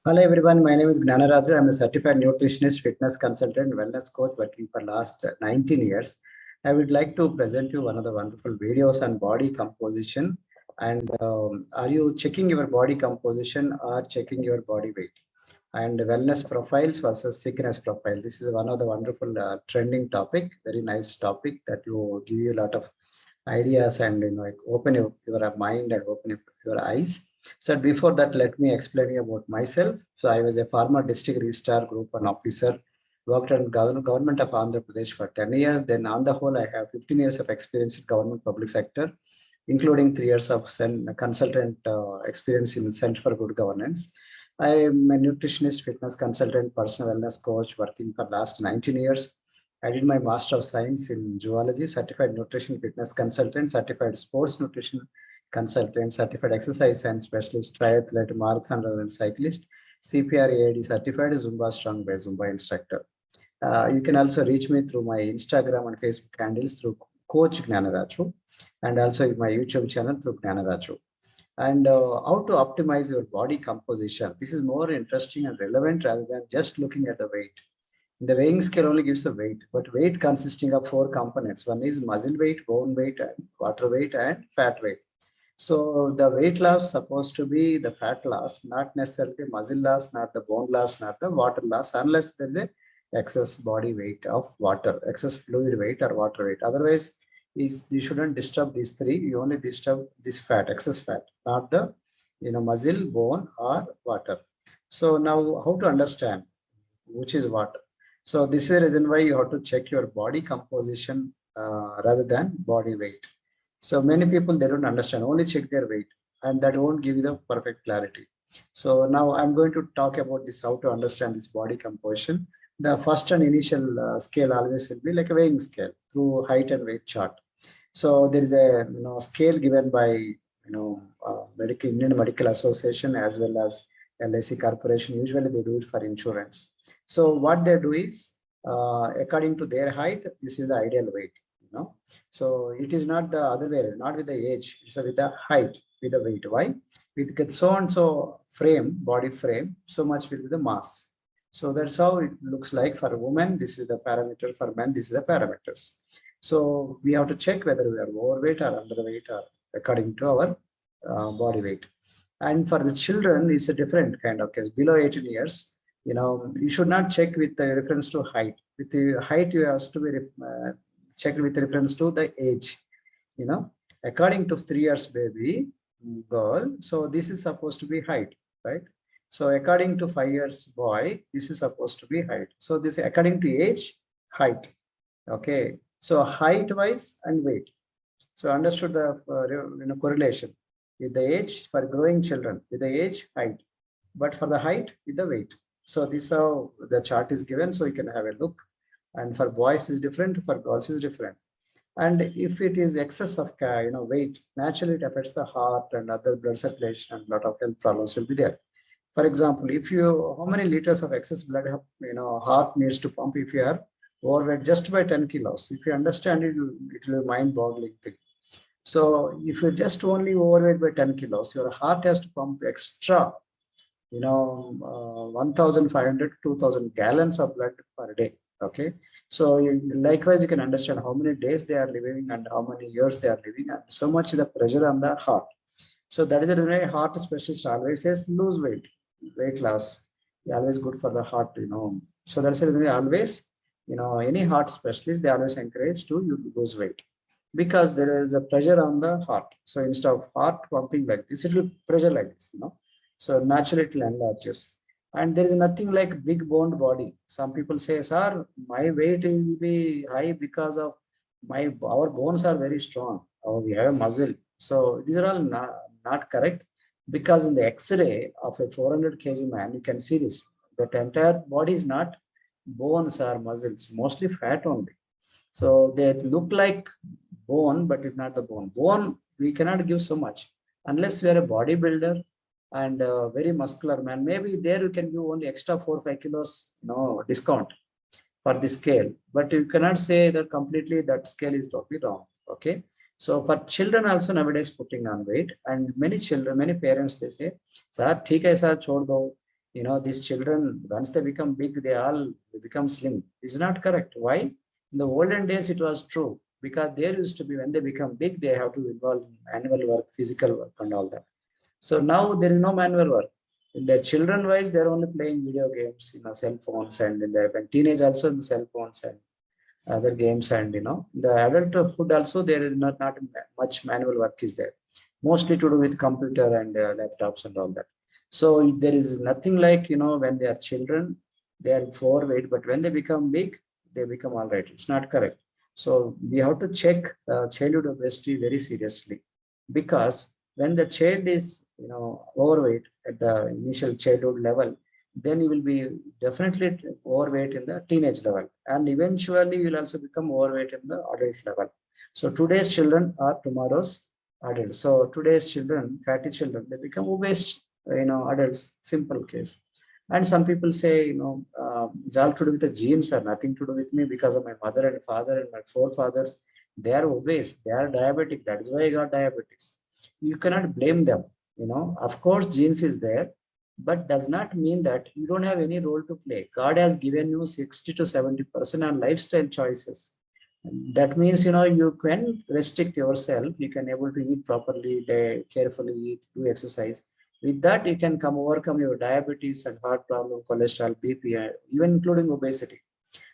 Hello everyone, my name is Gnanaraju. I'm a certified nutritionist, fitness consultant, wellness coach working for last 19 years. I would like to present you one of the wonderful videos on body composition. And are you checking your body composition or checking your body weight? And wellness profiles versus sickness profile. This is one of the wonderful trending topic, very nice topic that will give you a lot of ideas and like open your mind and open your eyes. So before that, let me explain you about myself. So I was a former district registrar group one officer, worked in government of Andhra Pradesh for 10 years. Then on the whole, I have 15 years of experience in government public sector, including 3 years of consultant experience in the Center for Good Governance. I am a nutritionist, fitness consultant, personal wellness coach working for last 19 years. I did my Master of Science in Zoology, Certified Nutrition Fitness Consultant, Certified Sports Nutrition Consultant, Certified Exercise Science Specialist, Triathlete, Marathon Runner and Cyclist, CPR AID Certified Zumba Strong by Zumba Instructor. You can also reach me through my Instagram and Facebook handles through Coach Gnanaraju and also my YouTube channel through Gnanaraju. And how to optimize your body composition. This is more interesting and relevant rather than just looking at the weight. The weighing scale only gives the weight, but weight consisting of 4 components. One is muscle weight, bone weight, and water weight, and fat weight. So the weight loss supposed to be the fat loss, not necessarily muscle loss, not the bone loss, not the water loss, unless there is a excess body weight of water, excess fluid weight or water weight. Otherwise, you shouldn't disturb these three. You only disturb this fat, excess fat, not the muscle, bone, or water. So now, how to understand which is what? So this is the reason why you have to check your body composition rather than body weight. So many people, they don't understand, only check their weight, and that won't give you the perfect clarity. So now I'm going to talk about this, how to understand this body composition. The first and initial scale always will be like a weighing scale through height and weight chart. So there is a scale given by Indian Medical Association as well as LIC Corporation. Usually they do it for insurance. So what they do is according to their height, this is the ideal weight. So it is not the other way, not with the age. It's with the height, with the weight. Why? With so and so frame, body frame, so much will be the mass. So that's how it looks like for a woman. This is the parameter. For men, this is the parameters. So we have to check whether we are overweight or underweight or according to our body weight. And for the children, it's a different kind of case. Below 18 years, you should not check with the reference to height. With the height, you have to be checked with reference to the age. According to 3 years baby girl, so this is supposed to be height, right? So according to 5 years boy, this is supposed to be height. So this according to age, height. Okay. So height wise and weight. So understood the correlation with the age for growing children, with the age, height, but for the height with the weight. So this is how the chart is given. So you can have a look. And for boys is different, for girls is different. And if it is excess of weight, naturally it affects the heart and other blood circulation, and a lot of health problems will be there. For example, if you how many liters of excess blood heart needs to pump if you are overweight just by 10 kilos. If you understand it, it will be mind-boggling thing. So if you're just only overweight by 10 kilos, your heart has to pump extra, 1,500, 2,000 gallons of blood per day. Okay. So likewise, you can understand how many days they are living and how many years they are living, and so much the pressure on the heart. So that is the reason heart specialist always says lose weight, weight loss. Always good for the heart, So that's the reason always, any heart specialist, they always encourage to you lose weight because there is a pressure on the heart. So instead of heart pumping like this, it will pressure like this, So naturally it will enlarges. And there is nothing like big boned body. Some people say, sir, my weight will be high because of our bones are very strong. Or we have muscle. So these are all not correct, because in the X-ray of a 400 kg man, you can see this. That entire body is not bones or muscles, mostly fat only. So they look like bone, but it's not the bone. Bone, we cannot give so much unless we are a bodybuilder and a very muscular man. Maybe there you can give only extra 4 or 5 kilos, discount for the scale. But you cannot say that completely that scale is totally wrong. Okay. So for children also nowadays putting on weight, and many children, many parents, they say, sir, theek hai sir, chhod do. These children, once they become big, they all become slim. It's not correct. Why? In the olden days, it was true because there used to be, when they become big, they have to involve in manual work, physical work, and all that. So now there is no manual work. In their children wise, they're only playing video games, cell phones, and in their when teenage also in the cell phones and other games, and the adult food also there is not much manual work is there, mostly to do with computer and laptops and all that. So there is nothing like when they are children they are overweight, but when they become big they become all right. It's not correct. So we have to check childhood obesity very seriously, because when the child is overweight at the initial childhood level, then you will be definitely overweight in the teenage level, and eventually you will also become overweight in the adult level. So today's children are tomorrow's adults. So today's children, fatty children, they become obese adults. Simple case. And some people say it's all to do with the genes, or nothing to do with me, because of my mother and father and my forefathers, they are obese, they are diabetic, that is why I got diabetes. You cannot blame them. Of course genes is there, but does not mean that you don't have any role to play. God has given you 60 to 70% on lifestyle choices. That means you can restrict yourself, you can able to eat properly, carefully eat, do exercise. With that you can overcome your diabetes and heart problem, cholesterol, BP, even including obesity.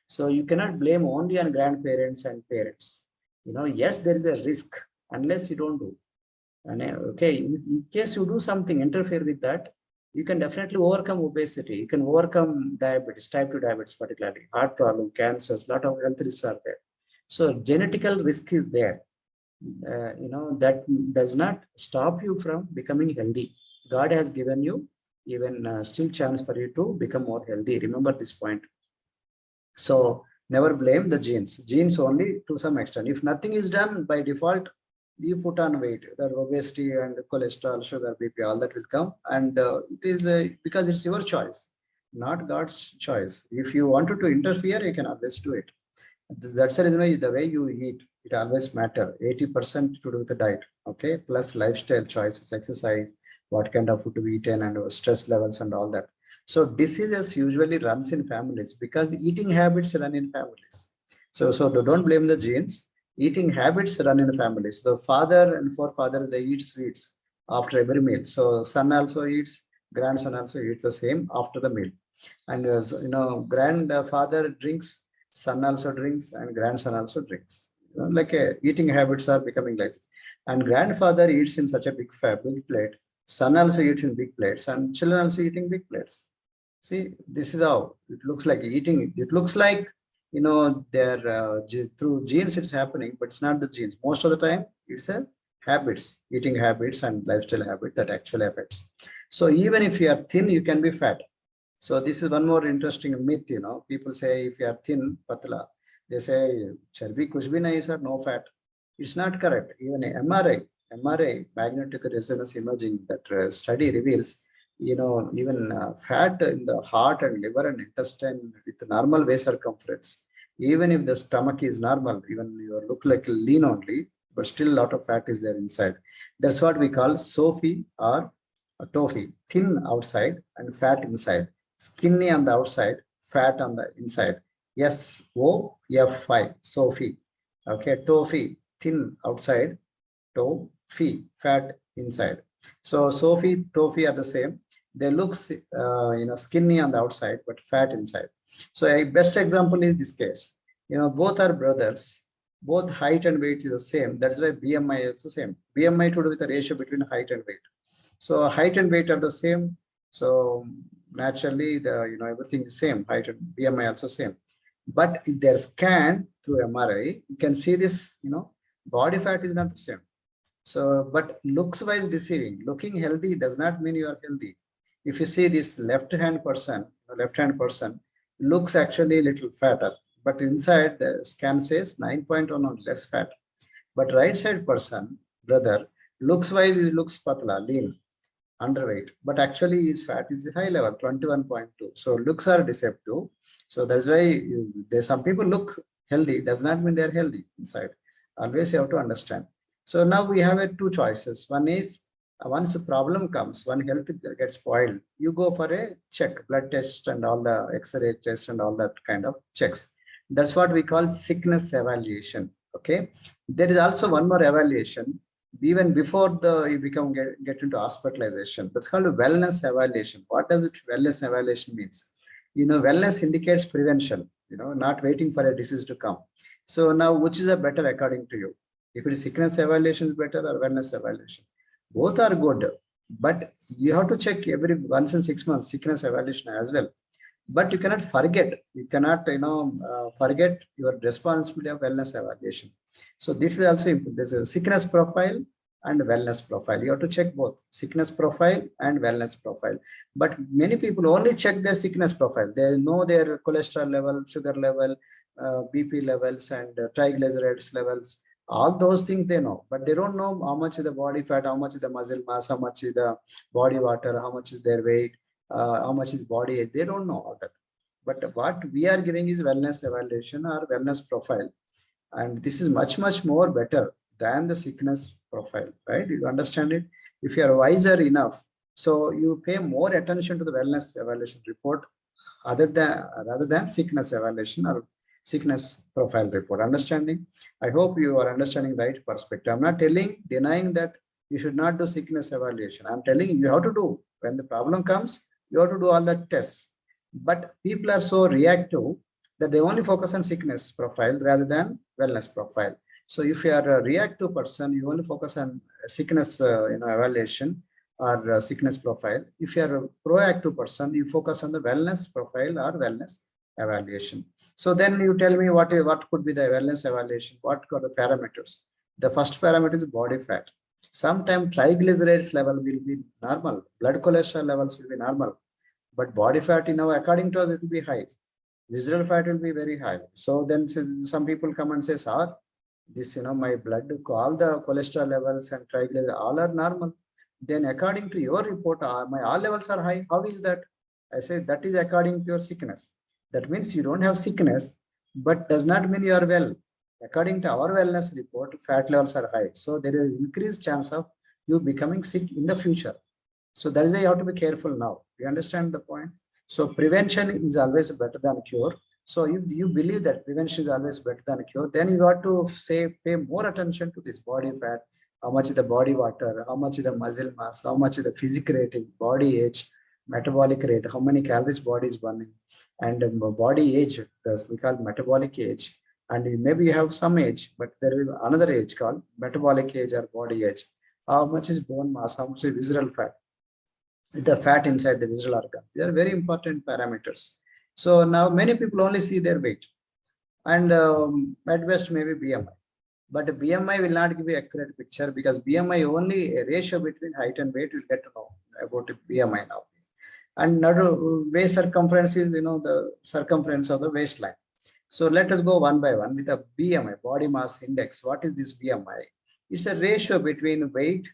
So you cannot blame only on grandparents and parents. Yes, there is a risk unless you don't do. And okay, in case you do something, interfere with that, you can definitely overcome obesity. You can overcome diabetes, type 2 diabetes, particularly heart problem, cancers, lot of health risks are there. So genetical risk is there. That does not stop you from becoming healthy. God has given you even still chance for you to become more healthy. Remember this point. So never blame the genes. Genes only to some extent. If nothing is done by default, you put on weight. That obesity and cholesterol, sugar, BP, all that will come. And it is because it's your choice, not God's choice. If you wanted to interfere, you can always do it. That's the reason why the way you eat, it always matter. 80% to do with the diet, okay, plus lifestyle choices, exercise, what kind of food to be eaten, and stress levels and all that. So diseases usually runs in families because eating habits run in families. So don't blame the genes. Eating habits run in families. The father and forefathers, they eat sweets after every meal. So son also eats, grandson also eats the same after the meal. And grandfather drinks, son also drinks, and grandson also drinks. Like eating habits are becoming like this. And grandfather eats in such a big plate. Son also eats in big plates, and children also eating big plates. See, this is how it looks like eating. It looks like they're through genes it's happening, but it's not the genes. Most of the time, it's a habits, eating habits and lifestyle habit that actually affects. So even if you are thin, you can be fat. So this is one more interesting myth. People say if you are thin, patla, they say charbi kuch bhi nahi sir, no fat. It's not correct. Even MRI, magnetic resonance imaging, that study reveals, even fat in the heart and liver and intestine with normal waist circumference. Even if the stomach is normal, even you look like lean only, but still a lot of fat is there inside. That's what we call SOFI or TOFI, thin outside and fat inside. Skinny on the outside, fat on the inside. SOFI, SOFI. Okay, TOFI, thin outside, TOFI, fat inside. So SOFI, TOFI are the same. They look skinny on the outside but fat inside. So a best example is this case. Both are brothers. Both height and weight is the same. That's why BMI is the same. BMI to do with the ratio between height and weight. So height and weight are the same. So naturally, everything is same. Height and BMI also same. But if they're scanned through MRI, you can see this. Body fat is not the same. So, but looks wise deceiving. Looking healthy does not mean you are healthy. If you see this left-hand person looks actually a little fatter, but inside the scan says 9.1 on less fat. But right side person, brother, looks wise, he looks patla, lean, underweight, but actually his fat is high level, 21.2. So looks are deceptive. So that's why some people look healthy, does not mean they're healthy inside. Always you have to understand. So now we have two choices. One is Once a problem comes, one health gets spoiled, you go for a check, blood test and all the X-ray test and all that kind of checks. That's what we call sickness evaluation. Okay. There is also one more evaluation even before you get into hospitalization. That's called a wellness evaluation. What does it wellness evaluation means? Wellness indicates prevention, not waiting for a disease to come. So now, which is a better according to you? If it is sickness evaluation is better or wellness evaluation? Both are good, but you have to check every once in 6 months sickness evaluation as well. But you cannot forget. You cannot, forget your responsibility of wellness evaluation. So this is also important. There's a sickness profile and wellness profile. You have to check both sickness profile and wellness profile. But many people only check their sickness profile. They know their cholesterol level, sugar level, BP levels, and triglycerides levels. All those things they know, but they don't know how much is the body fat, how much is the muscle mass, how much is the body water, how much is their weight, how much is body age. They don't know all that. But what we are giving is wellness evaluation or wellness profile. And this is much, much more better than the sickness profile, right? You understand it? If you are wiser enough, so you pay more attention to the wellness evaluation report rather than sickness evaluation or sickness profile report. Understanding? I hope you are understanding right perspective. I'm not denying that you should not do sickness evaluation. I'm telling you have to do. When the problem comes, you have to do all the tests. But people are so reactive that they only focus on sickness profile rather than wellness profile. So if you are a reactive person, you only focus on sickness evaluation or sickness profile. If you are a proactive person, you focus on the wellness profile or wellness evaluation. So then you tell me what could be the wellness evaluation, what are the parameters. The first parameter is body fat. Sometimes triglycerides level will be normal, blood cholesterol levels will be normal, but body fat, according to us, it will be high. Visceral fat will be very high. So then some people come and say, sir, this, my blood, all the cholesterol levels and triglycerides, all are normal. Then according to your report, my all levels are high. How is that? I say that is according to your sickness. That means you don't have sickness, but does not mean you are well. According to our wellness report, fat levels are high. So there is increased chance of you becoming sick in the future. So that is why you have to be careful now. You understand the point? So prevention is always better than cure. So if you believe that prevention is always better than cure, then you have to pay more attention to this body fat, how much is the body water, how much is the muscle mass, how much is the physical rating, body age, metabolic rate, how many calories body is burning, and body age, we call metabolic age. And maybe you have some age, but there is another age called metabolic age or body age. How much is bone mass, how much is visceral fat, the fat inside the visceral organ. They are very important parameters. So now many people only see their weight and at best maybe BMI. But BMI will not give you accurate picture because BMI only a ratio between height and weight. Will get to know about BMI now. And waist circumference is the circumference of the waistline. So let us go one by one with a BMI, body mass index. What is this BMI? It's a ratio between weight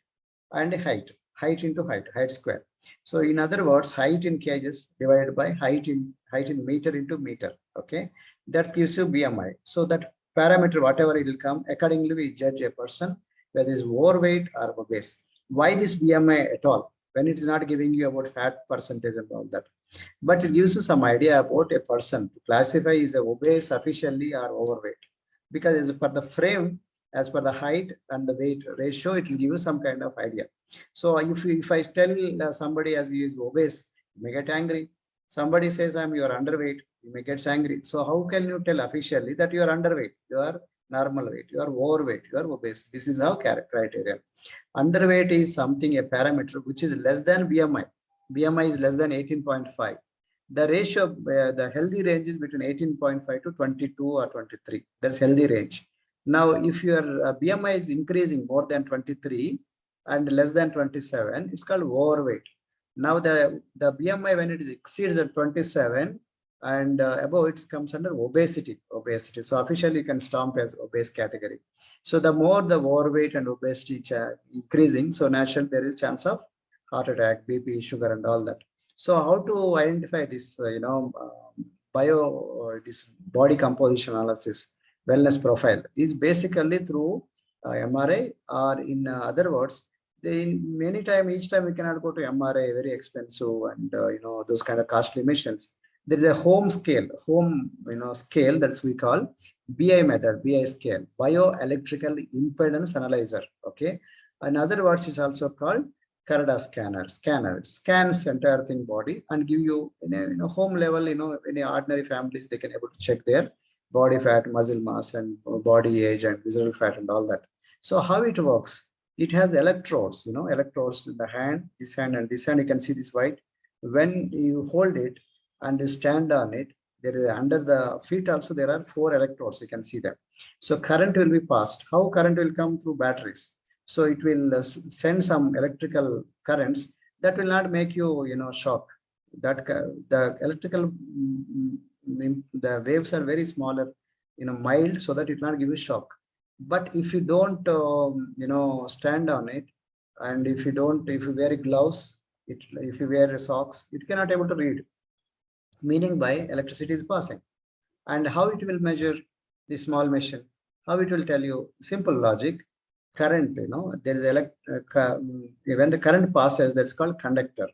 and height into height square. So in other words, height in kgs divided by height in meter into meter. Okay, that gives you BMI. So that parameter, whatever it will come, accordingly we judge a person whether is overweight or obese. Why this BMI at all when it is not giving you about fat percentage and all that? But it gives you some idea about a person to classify is obese officially or overweight, because as per the frame, as per the height and the weight ratio, it will give you some kind of idea. So if I tell somebody as he is obese, you may get angry. Somebody says you are underweight, you may get angry. So how can you tell officially that you are underweight, you are normal weight, you are overweight, you are obese? This is how criteria. Underweight is something, a parameter which is less than BMI. BMI is less than 18.5. The ratio, the healthy range is between 18.5 to 22 or 23. That's healthy range. Now, if your BMI is increasing more than 23 and less than 27, it's called overweight. Now, the BMI, when it exceeds at 27 and above, it comes under obesity. So officially, you can stamp as obese category. So the more the overweight and obesity increasing, so naturally there is chance of heart attack, BP, sugar, and all that. So how to identify this, this body composition analysis, wellness profile is basically through MRI, or in other words, Many time, each time we cannot go to MRI, very expensive, and those kind of costly machines. There is a home scale, scale that's we call BI method, BI scale, bioelectrical impedance analyzer. Okay, in other words, it's also called Carada scanner. It scans entire thing body and give you in a home level. Any ordinary families, they can able to check their body fat, muscle mass, and body age, and visceral fat, and all that. So how it works? It has electrodes, electrodes in the hand, and this hand. You can see this white. When you hold it and you stand on it, there is under the feet also there are 4 electrodes. You can see them. So current will be passed. How current will come? Through batteries. So it will send some electrical currents that will not make you, shock. That the electrical the waves are very smaller, mild, so that it will not give you shock. But if you don't stand on it, and if you wear gloves, if you wear socks, it cannot able to read, meaning by electricity is passing. And how it will measure the small machine? How it will tell you? Simple logic. Current, there is when the current passes, that's called conductor.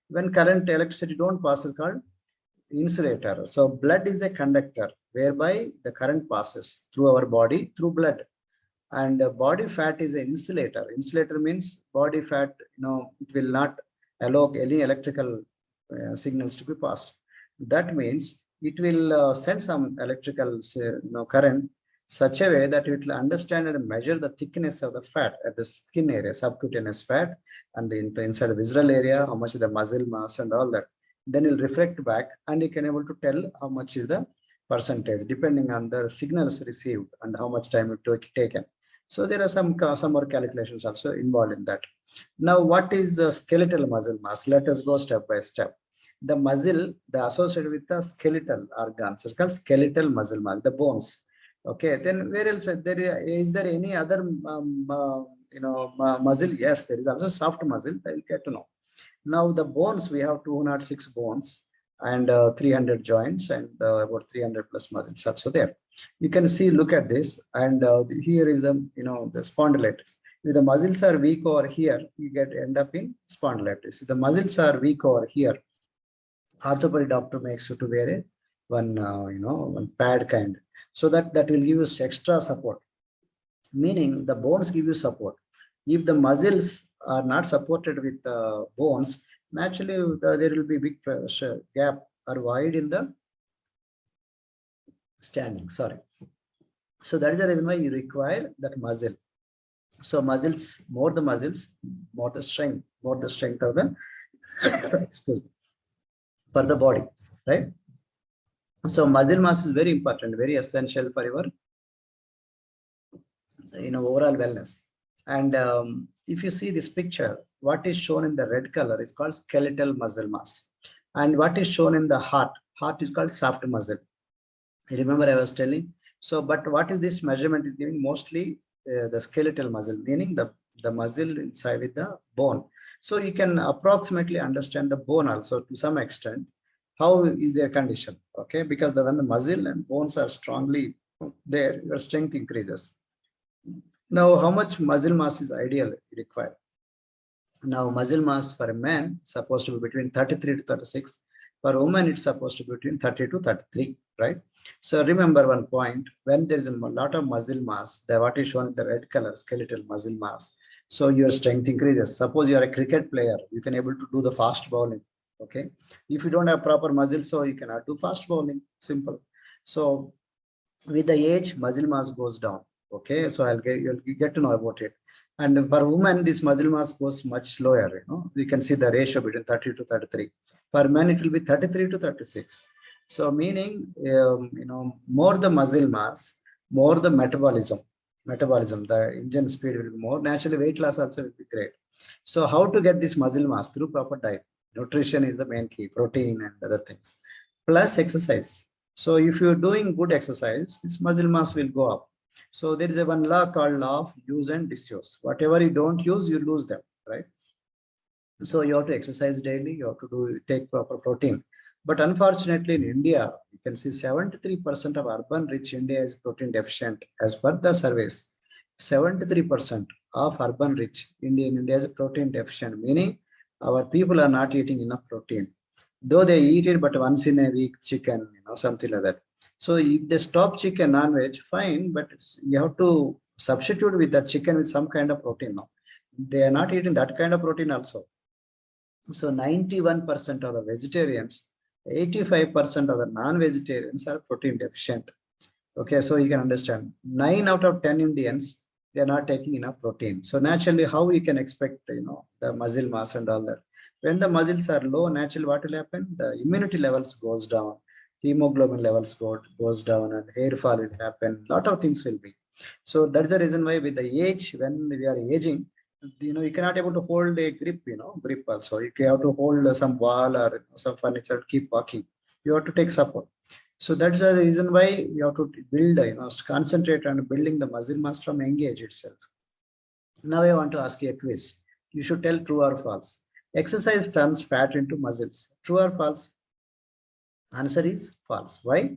When current electricity don't pass, is called insulator. So blood is a conductor whereby the current passes through our body through blood. And body fat is an insulator. Insulator means body fat, it will not allow any electrical signals to be passed. That means it will send some electrical current such a way that it will understand and measure the thickness of the fat at the skin area, subcutaneous fat, and the inside the visceral area, how much is the muscle mass and all that. Then it will reflect back, and you can able to tell how much is the percentage depending on the signals received and how much time it took taken. So there are some more calculations also involved in that. Now, what is skeletal muscle mass? Let us go step by step. The muscle, the associated with the skeletal organs, it's called skeletal muscle mass, the bones. Okay, then where else? Is there any other muscle? Yes, there is also soft muscle. I will get to know. Now the bones, we have 206 bones and 300 joints and about 300 plus muscles also there. You can see, look at this, and here is the the spondylitis. If the muscles are weak over here, you end up in spondylitis. If the muscles are weak over here, orthopedic doctor makes you to wear one pad kind, so that will give you extra support. Meaning the bones give you support. If the muscles are not supported with bones, naturally there will be big pressure gap or void in the standing. Sorry. So that is the reason why you require that muscle. So muscles, more the strength of the excuse me, for the body, right? So muscle mass is very important, very essential for your overall wellness. And if you see this picture, what is shown in the red color is called skeletal muscle mass, and what is shown in the heart is called soft muscle. Remember I was telling. So but what is this measurement is giving? Mostly the skeletal muscle, meaning the muscle inside with the bone. So you can approximately understand the bone also to some extent, how is their condition. Okay, because when the muscle and bones are strongly there, your strength increases. Now, how much muscle mass is ideal required? Now, muscle mass for a man is supposed to be between 33 to 36. For a woman, it's supposed to be between 30 to 33, right? So remember one point, when there is a lot of muscle mass, what is shown in the red color, skeletal muscle mass. So your strength increases. Suppose you are a cricket player, you can able to do the fast bowling. Okay. If you don't have proper muscle, so you cannot do fast bowling. Simple. So with the age, muscle mass goes down. Okay, so you'll get to know about it. And for women, this muscle mass goes much slower. You can see the ratio between 30 to 33. For men, it will be 33 to 36. So meaning, more the muscle mass, more the metabolism. The engine speed will be more. Naturally, weight loss also will be great. So how to get this muscle mass? Through proper diet. Nutrition is the main key, protein and other things. Plus exercise. So if you're doing good exercise, this muscle mass will go up. So there is one law called law of use and disuse. Whatever you don't use, you lose them, right? So you have to exercise daily, you have to take proper protein. But unfortunately in India, you can see 73% of urban rich India is protein deficient as per the surveys. 73%. of urban rich. India is protein deficient, meaning our people are not eating enough protein. Though they eat it, but once in a week, chicken, something like that. So if they stop chicken, non-veg, fine, but you have to substitute with that chicken with some kind of protein. No, they are not eating that kind of protein also. So 91% of the vegetarians, 85% of the non-vegetarians are protein deficient. Okay, so you can understand 9 out of 10 Indians, they are not taking enough protein. So naturally, how we can expect the muscle mass and all that? When the muscles are low, naturally what will happen? The immunity levels goes down, hemoglobin levels goes down, and hair fall will happen. Lot of things will be. So that's the reason why with the age, when we are aging, you cannot able to hold a grip also. You have to hold some wall or some furniture, keep walking. You have to take support. So that's the reason why you have to build, concentrate on building the muscle mass from young age itself. Now I want to ask you a quiz. You should tell true or false. Exercise turns fat into muscles. True or false? Answer is false. Why?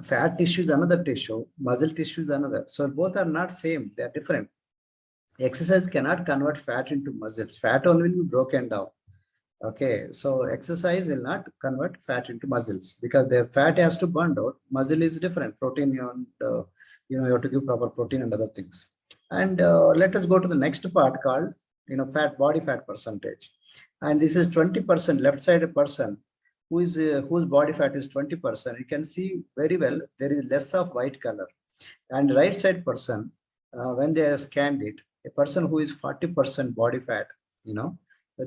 Fat tissue is another tissue, muscle tissue is another. So both are not same, they are different. Exercise cannot convert fat into muscles. Fat only will be broken down. Okay, so exercise will not convert fat into muscles because the fat has to burn out. Muscle is different. Protein, you have to give proper protein and other things. And let us go to the next part called, body fat percentage. And this is 20% left-sided person who is whose body fat is 20%. You can see very well there is less of white color. And right side person, when they are scanned it, a person who is 40% body fat,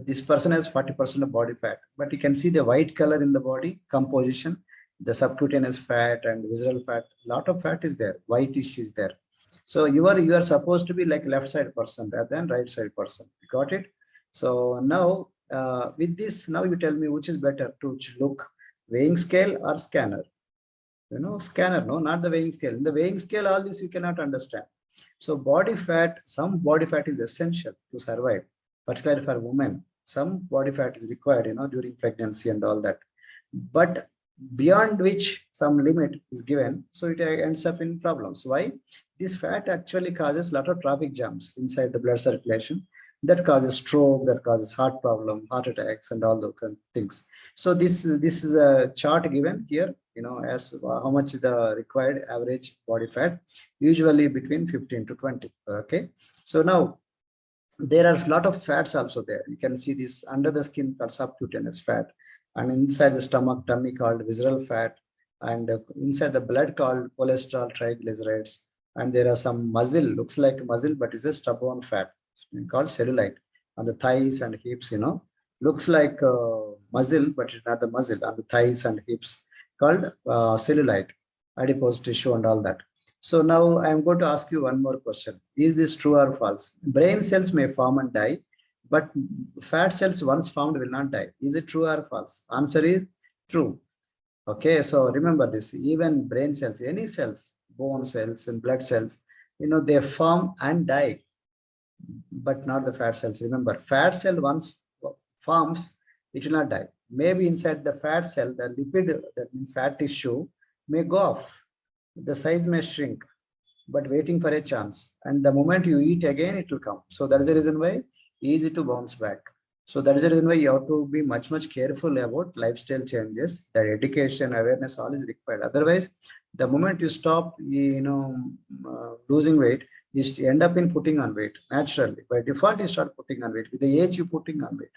this person has 40% of body fat, but you can see the white color in the body composition, the subcutaneous fat and visceral fat, lot of fat is there, white tissue is there. So you are supposed to be like left side person rather than right side person. You got it? So now with this, now you tell me which is better to look, weighing scale or scanner? Scanner, no, not the weighing scale. In the weighing scale, all this you cannot understand. So body fat, some body fat is essential to survive, particularly for women. Some body fat is required, during pregnancy and all that. But beyond which some limit is given, so it ends up in problems. Why? This fat actually causes a lot of traffic jams inside the blood circulation. That causes stroke, that causes heart problem, heart attacks, and all those kind of things. So this is a chart given here, as how much is the required average body fat, usually between 15 to 20. Okay, so now there are a lot of fats also there. You can see this under the skin called subcutaneous fat, and inside the stomach tummy called visceral fat, and inside the blood called cholesterol, triglycerides, and there are some muscle, looks like muscle but is a stubborn fat called cellulite on the thighs and hips. Looks like muscle but it's not the muscle on the thighs and hips called cellulite, adipose tissue and all that. So now I am going to ask you one more question. Is this true or false? Brain cells may form and die, but fat cells once formed will not die. Is it true or false? Answer is true. Okay, so remember this, even brain cells, any cells, bone cells and blood cells, they form and die, but not the fat cells. Remember, fat cell once forms, it will not die. Maybe inside the fat cell, the lipid, that means fat tissue, may go off. The size may shrink, but waiting for a chance. And the moment you eat again, it will come. So that is the reason why easy to bounce back. So that is the reason why you have to be much, much careful about lifestyle changes. That education, awareness, all is required. Otherwise, the moment you stop, losing weight, you end up in putting on weight naturally. By default, you start putting on weight. With the age, you putting on weight.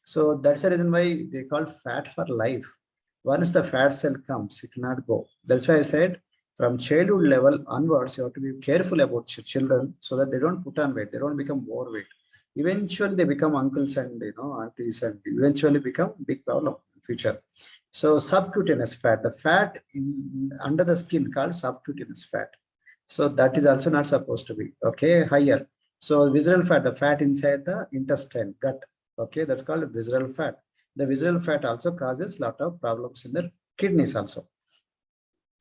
So that's the reason why they call fat for life. Once the fat cell comes, it will not go. That's why I said from childhood level onwards, you have to be careful about children so that they don't put on weight, they don't become overweight. Eventually, they become uncles and aunties, and eventually become big problem in future. So subcutaneous fat, the fat under the skin called subcutaneous fat. So that is also not supposed to be higher. So visceral fat, the fat inside the intestine, gut. Okay, that's called visceral fat. The visceral fat also causes lot of problems in the kidneys also.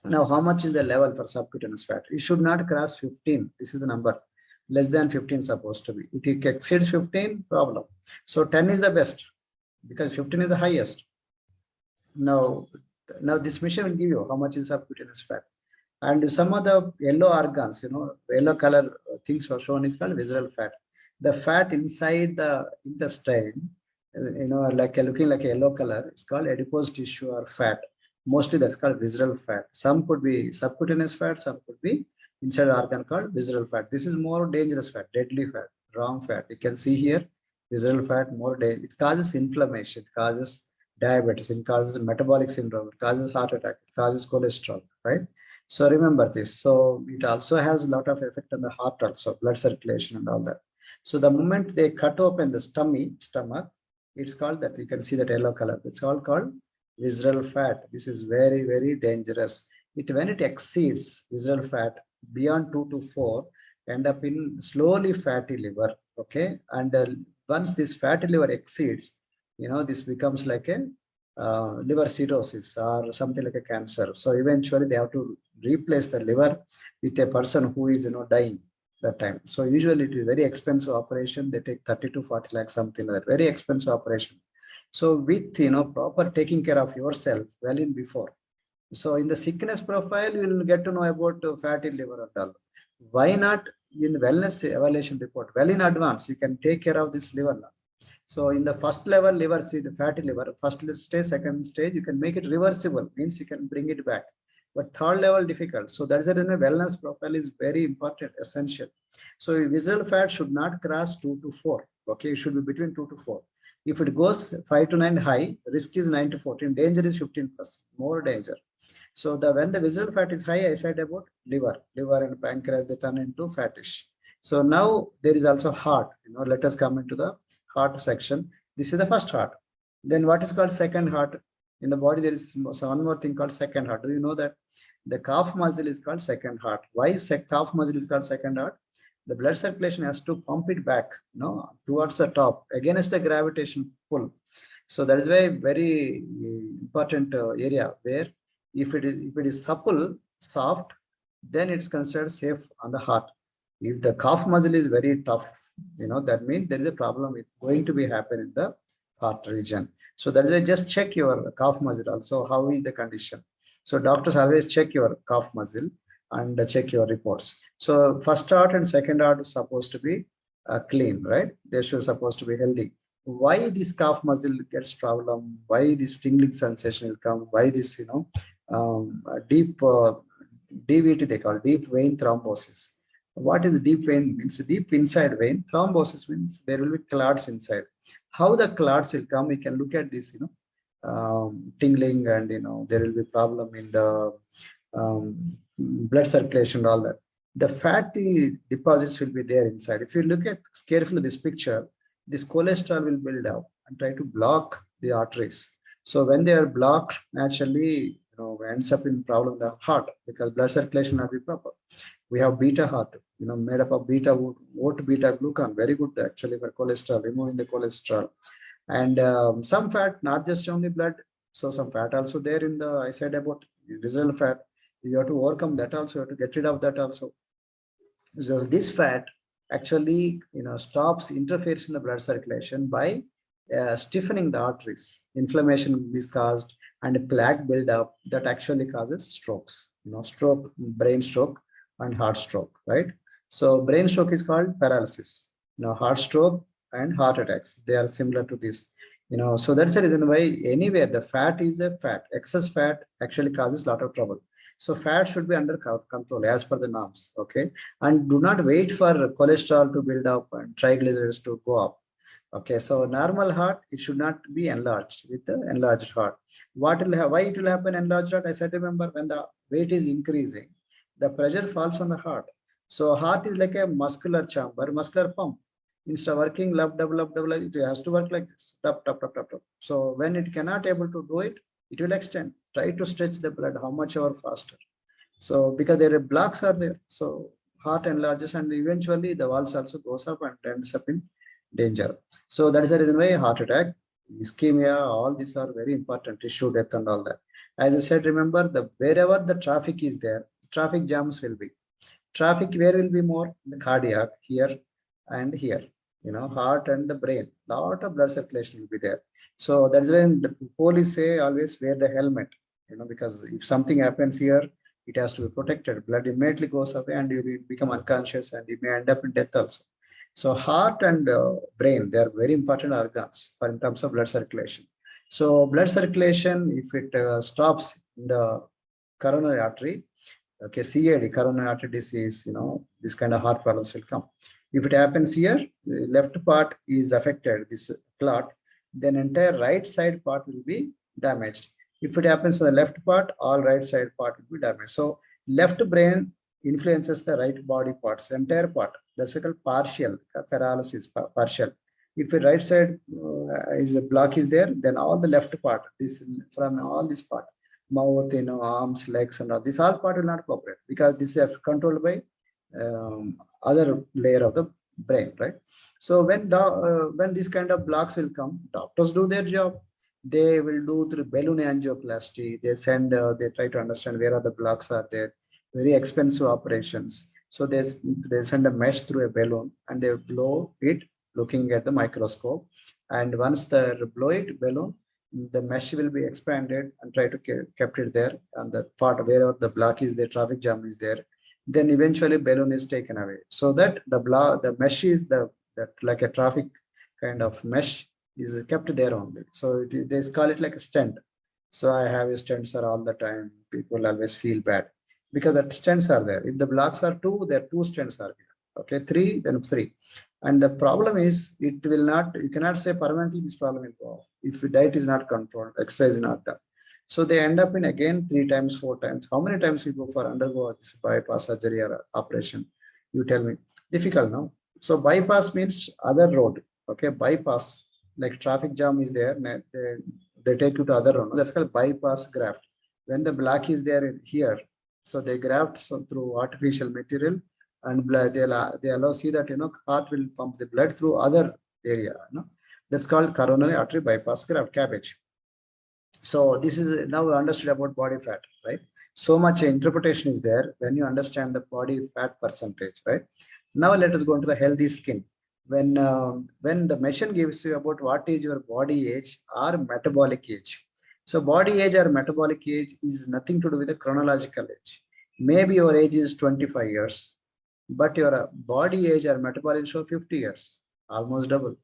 Now, how much is the level for subcutaneous fat? It should not cross 15. This is the number. Less than 15 supposed to be. If it exceeds 15, problem. So 10 is the best because 15 is the highest. Now this machine will give you how much is subcutaneous fat. And some of the yellow organs, yellow color things are shown is called visceral fat. The fat inside the intestine, like looking like a yellow color, it's called adipose tissue or fat. Mostly that's called visceral fat. Some could be subcutaneous fat, some could be inside the organ called visceral fat. This is more dangerous fat, deadly fat, wrong fat. You can see here, visceral fat more dangerous. It causes inflammation, it causes diabetes, it causes metabolic syndrome, it causes heart attack, it causes cholesterol, right? So remember this. So it also has a lot of effect on the heart also, blood circulation and all that. So the moment they cut open the stomach, it's called that. You can see that yellow color. It's all called visceral fat. This is very, very dangerous. When it exceeds visceral fat beyond 2 to 4, end up in slowly fatty liver. Okay. And once this fatty liver exceeds, this becomes like a liver cirrhosis or something like a cancer. So eventually they have to replace the liver with a person who is dying that time. So usually it is very expensive operation. They take 30 to 40 lakhs, something like that. Very expensive operation. So with proper taking care of yourself well in before. So in the sickness profile, you will get to know about fatty liver and all. Why not in wellness evaluation report? Well in advance, you can take care of this liver now. So in the first level liver, see the fatty liver, first stage, second stage, you can make it reversible, means you can bring it back. But third level difficult. So that's a wellness profile is very important, essential. So visceral fat should not cross 2 to 4. Okay, it should be between 2 to 4. If it goes 5 to 9 high, risk is 9 to 14, danger is 15%, more danger. So when the visceral fat is high, I said about liver and pancreas, they turn into fattish. So now there is also heart. Let us come into the heart section. This is the first heart. Then what is called second heart? In the body, there is one more thing called second heart. Do you know that the calf muscle is called second heart? Why calf muscle is called second heart? The blood circulation has to pump it back, towards the top against the gravitation pull. So that is why very important area where if it is supple, soft, then it's considered safe on the heart. If the calf muscle is very tough, that means there is a problem. It's going to be happen in the heart region. So that's why just check your calf muscle also. How is the condition? So doctors always check your calf muscle and check your reports. So first heart and second heart is supposed to be clean, right? They should supposed to be healthy. Why this calf muscle gets problem? Why this tingling sensation will come? Why this, deep DVT they call deep vein thrombosis. What is the deep vein? It's a deep inside vein. Thrombosis means there will be clots inside. How the clots will come? We can look at this, tingling, and there will be problem in the blood circulation, all that. The fatty deposits will be there inside. If you look at carefully this picture, this cholesterol will build up and try to block the arteries. So when they are blocked, naturally, ends up in problem in the heart because blood circulation will not be proper. We have beta heart, made up of beta glucan, very good actually for cholesterol, removing the cholesterol. And some fat, not just only blood. So some fat also there in the, I said about visceral fat. You have to overcome that also, you have to get rid of that also. So this fat actually, interferes in the blood circulation by stiffening the arteries. Inflammation is caused and plaque buildup that actually causes strokes. Stroke, brain stroke, and heart stroke, right? So brain stroke is called paralysis. Heart stroke and heart attacks, they are similar to this. So that's the reason why anywhere the fat is a fat, excess fat actually causes a lot of trouble. So fat should be under control as per the norms, okay? And do not wait for cholesterol to build up and triglycerides to go up. Okay, so normal heart, it should not be enlarged with the enlarged heart. Why it will happen enlarged heart? I said, remember, when the weight is increasing, the pressure falls on the heart. So heart is like a muscular chamber, muscular pump. Instead of working love, double, it has to work like this, tap. So when it cannot able to do it, it will extend. Try to stretch the blood how much ever faster. So because there are blocks are there, so heart enlarges and eventually the valves also goes up and ends up in danger. So that is the reason why heart attack, ischemia, all these are very important, tissue death and all that. As I said, remember, wherever the traffic is there, traffic jams will be. Traffic where will be more? The cardiac, here and here. Heart and the brain, lot of blood circulation will be there. So that's when the police say always wear the helmet, because if something happens here, It has to be protected. Blood immediately goes away and you will become unconscious and you may end up in death also. So heart and brain, they are very important organs for in terms of blood circulation. So blood circulation, if it stops in the coronary artery, okay, CAD, coronary artery disease, this kind of heart problems will come. If it happens here, the left part is affected, this clot, then entire right side part will be damaged. If it happens to the left part, all right side part will be damaged. So left brain influences the right body parts, entire part. That's what we call partial paralysis, partial. If the right side is a block is there, then all the left part, this from all this part, mouth, arms, legs, and all this all part will not cooperate because this is controlled by other layer of the brain, right? So when this kind of blocks will come, doctors do their job. They will do through balloon angioplasty. They try to understand where are the blocks are there. Very expensive operations. So they send a mesh through a balloon and they blow it looking at the microscope. And once they blow it balloon, the mesh will be expanded and try to kept it there and the part wherever the block is there, traffic jam is there, then eventually balloon is taken away so that the mesh is that like a traffic kind of mesh is kept there only. So they call it like a stent. So I have stents are all the time. People always feel bad because the stents are there. If the blocks are two, there are two stents are here. Okay, three, then three. And the problem is it will not, you cannot say permanently this problem will go off if diet is not controlled, exercise is not done. So they end up in again 3 times, 4 times. How many times you go for undergo this bypass surgery or operation? You tell me. Difficult, no? So bypass means other road. Okay, bypass, like traffic jam is there, they take you to other road. That's called bypass graft. When the block is there here, so they graft through artificial material and blood, they allow see that heart will pump the blood through other area. That's called coronary artery bypass graft, cabbage. So this is now we understood about body fat, right? So much interpretation is there when you understand the body fat percentage, right? Now let us go into the healthy skin. When the machine gives you about what is your body age or metabolic age. So body age or metabolic age is nothing to do with the chronological age. Maybe your age is 25 years, but your body age or metabolic show 50 years, almost double.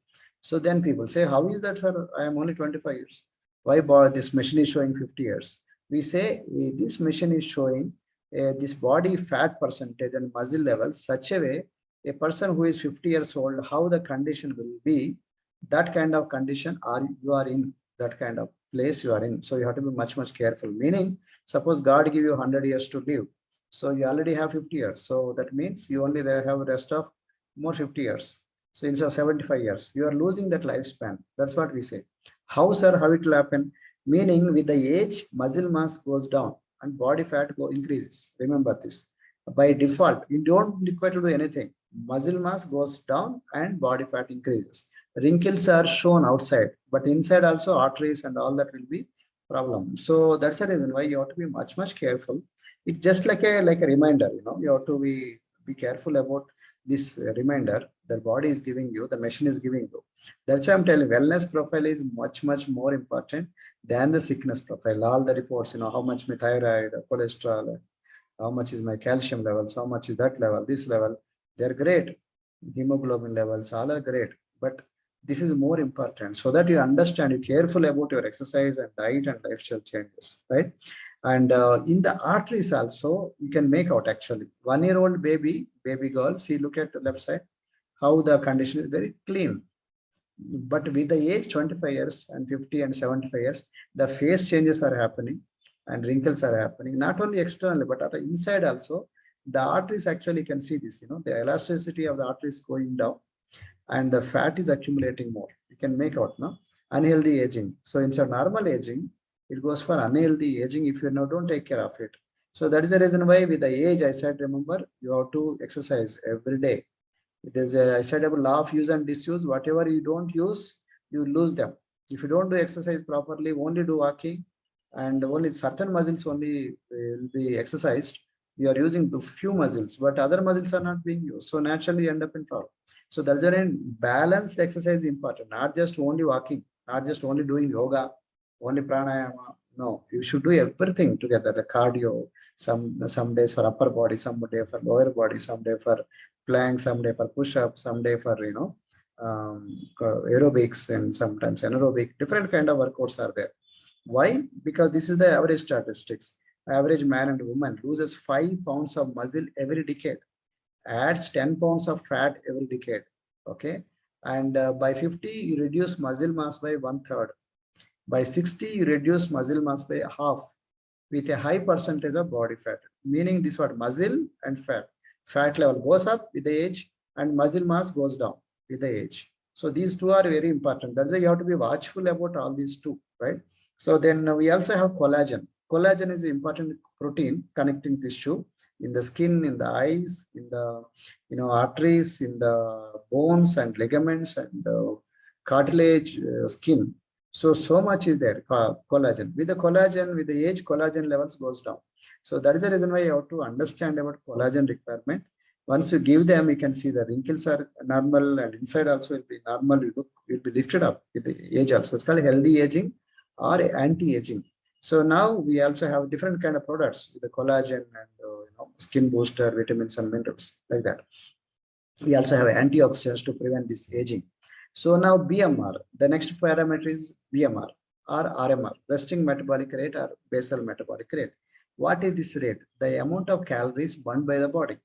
So then people say, how is that, sir? I am only 25 years. Why this machine is showing 50 years? We say this machine is showing this body fat percentage and muscle level such a way a person who is 50 years old, how the condition will be, that kind of condition you are in, that kind of place you are in. So you have to be much, much careful. Meaning, suppose God give you 100 years to live. So you already have 50 years. So that means you only have a rest of more 50 years. So instead of 75 years, you are losing that lifespan. That's what we say. How, sir? How it will happen? Meaning with the age, muscle mass goes down and body fat increases. Remember this. By default, you don't require to do anything. Muscle mass goes down and body fat increases. Wrinkles are shown outside, but inside also arteries and all that will be problem. So that's the reason why you have to be much, much careful. It's just like a reminder, you have to be careful about this reminder that body is giving you, the machine is giving you. That's why I'm telling wellness profile is much, much more important than the sickness profile. All the reports, how much my thyroid, cholesterol, how much is my calcium levels, how much is that level, this level, they're great. Hemoglobin levels, all are great. But this is more important so that you understand, you're careful about your exercise and diet and lifestyle changes, right? And in the arteries also, you can make out actually 1-year-old baby girl, see, look at the left side, how the condition is very clean. But with the age 25 years and 50 and 75 years, the face changes are happening and wrinkles are happening, not only externally, but at the inside also. The arteries actually can see this, the elasticity of the arteries going down and the fat is accumulating more. You can make out, unhealthy aging. So instead of normal aging, it goes for unhealthy aging if you don't take care of it. So that is the reason why with the age, I said, remember, you have to exercise every day. I said about law of use and disuse. Whatever you don't use, you lose them. If you don't do exercise properly, only do walking, and only certain muscles only will be exercised. You are using the few muscles, but other muscles are not being used. So naturally you end up in problem. So that's why balanced exercise is important, not just only walking, not just only doing yoga, only pranayama, No, you should do everything together. The cardio, some days for upper body, some day for lower body, some day for plank, some day for push-up, some day for aerobics, and sometimes anaerobic. Different kind of workouts are there. Why? Because this is the average statistics. Average man and woman loses 5 pounds of muscle every decade, adds 10 pounds of fat every decade. Okay. And by 50, you reduce muscle mass by one third. By 60, you reduce muscle mass by half with a high percentage of body fat. Meaning this what muscle and fat. Fat level goes up with the age and muscle mass goes down with the age. So these two are very important. That's why you have to be watchful about all these two, right? So then we also have collagen. Collagen is an important protein connecting tissue in the skin, in the eyes, in the arteries, in the bones and ligaments and cartilage, skin. So much is there, collagen. With the collagen, with the age, collagen levels goes down. So that is the reason why you have to understand about collagen requirement. Once you give them, you can see the wrinkles are normal and inside also will be normal. You look, will be lifted up with the age also. It's called healthy aging or anti-aging. So now we also have different kind of products with the collagen and skin booster, vitamins and minerals like that. We also have antioxidants to prevent this aging. So now BMR, the next parameter is BMR or RMR, resting metabolic rate or basal metabolic rate. What is this rate? The amount of calories burned by the body.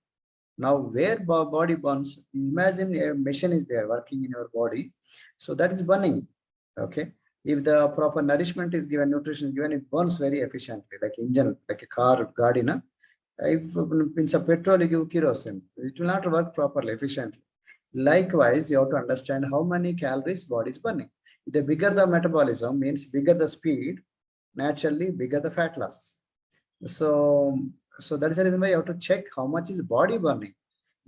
Now where body burns, imagine a machine is there working in your body. So that is burning. Okay. If the proper nourishment is given, nutrition is given, it burns very efficiently, like engine, like a car, Gardina. If in some petrol you give kerosene, it will not work properly, efficiently. Likewise, you have to understand how many calories body is burning. The bigger the metabolism means bigger the speed, naturally bigger the fat loss. So, that is the reason why you have to check how much is body burning.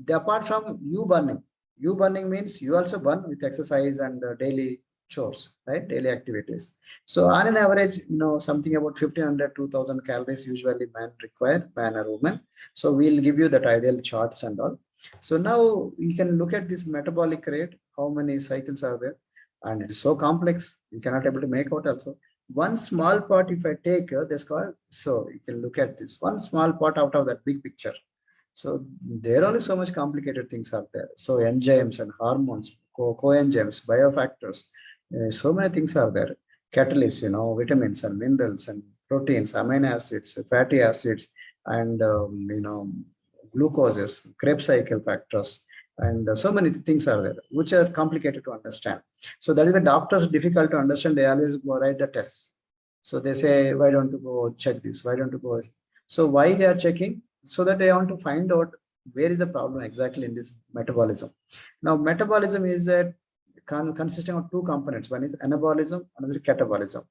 Apart from you burning means you also burn with exercise and daily chores, right? Daily activities. So on an average, something about 1500, 2000 calories usually man require, man or woman. So we'll give you that ideal charts and all. So now you can look at this metabolic rate, how many cycles are there, and it's so complex, you cannot able to make out also. One small part, if I take this called, so you can look at this one small part out of that big picture. So there are only so much complicated things out there. So enzymes and hormones, coenzymes, biofactors, so many things are there. Catalysts, vitamins and minerals and proteins, amino acids, fatty acids, and glucoses, Krebs cycle factors, and so many things are there, which are complicated to understand. So that is the doctors difficult to understand. They always go write the tests. So they say, why don't you go check this? Why don't you go? So why they are checking? So that they want to find out where is the problem exactly in this metabolism. Now, metabolism is consisting of two components. One is anabolism, another catabolism.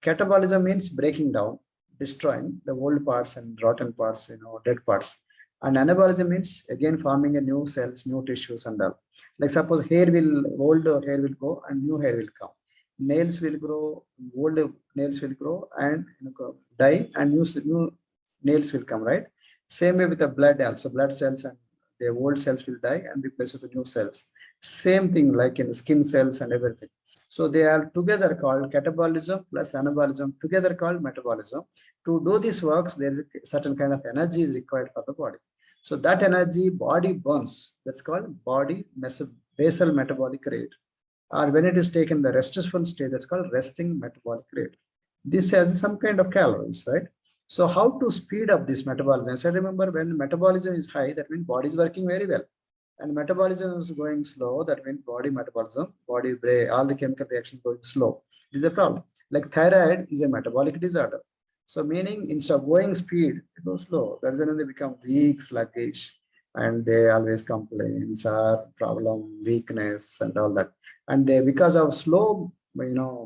Catabolism means breaking down, destroying the old parts and rotten parts, dead parts. And anabolism means again forming a new cells, new tissues and all. Like suppose old hair will go and new hair will come. Nails will grow, old nails will grow and die, and new nails will come, right? Same way with the blood also, blood cells and the old cells will die and replaced with the new cells. Same thing like in skin cells and everything. So they are together called catabolism plus anabolism, together called metabolism. To do this works, there is a certain kind of energy is required for the body. So that energy body burns. That's called basal metabolic rate. Or when it is taken the restful state, that's called resting metabolic rate. This has some kind of calories, right? So how to speed up this metabolism? So remember, when the metabolism is high, that means body is working very well. And metabolism is going slow, that means body metabolism, body brain, all the chemical reactions going slow. This is a problem. Like thyroid is a metabolic disorder. So meaning instead of going speed, it goes slow. That's when they become weak, sluggish, and they always complain, problem, weakness, and all that. And they, because of slow,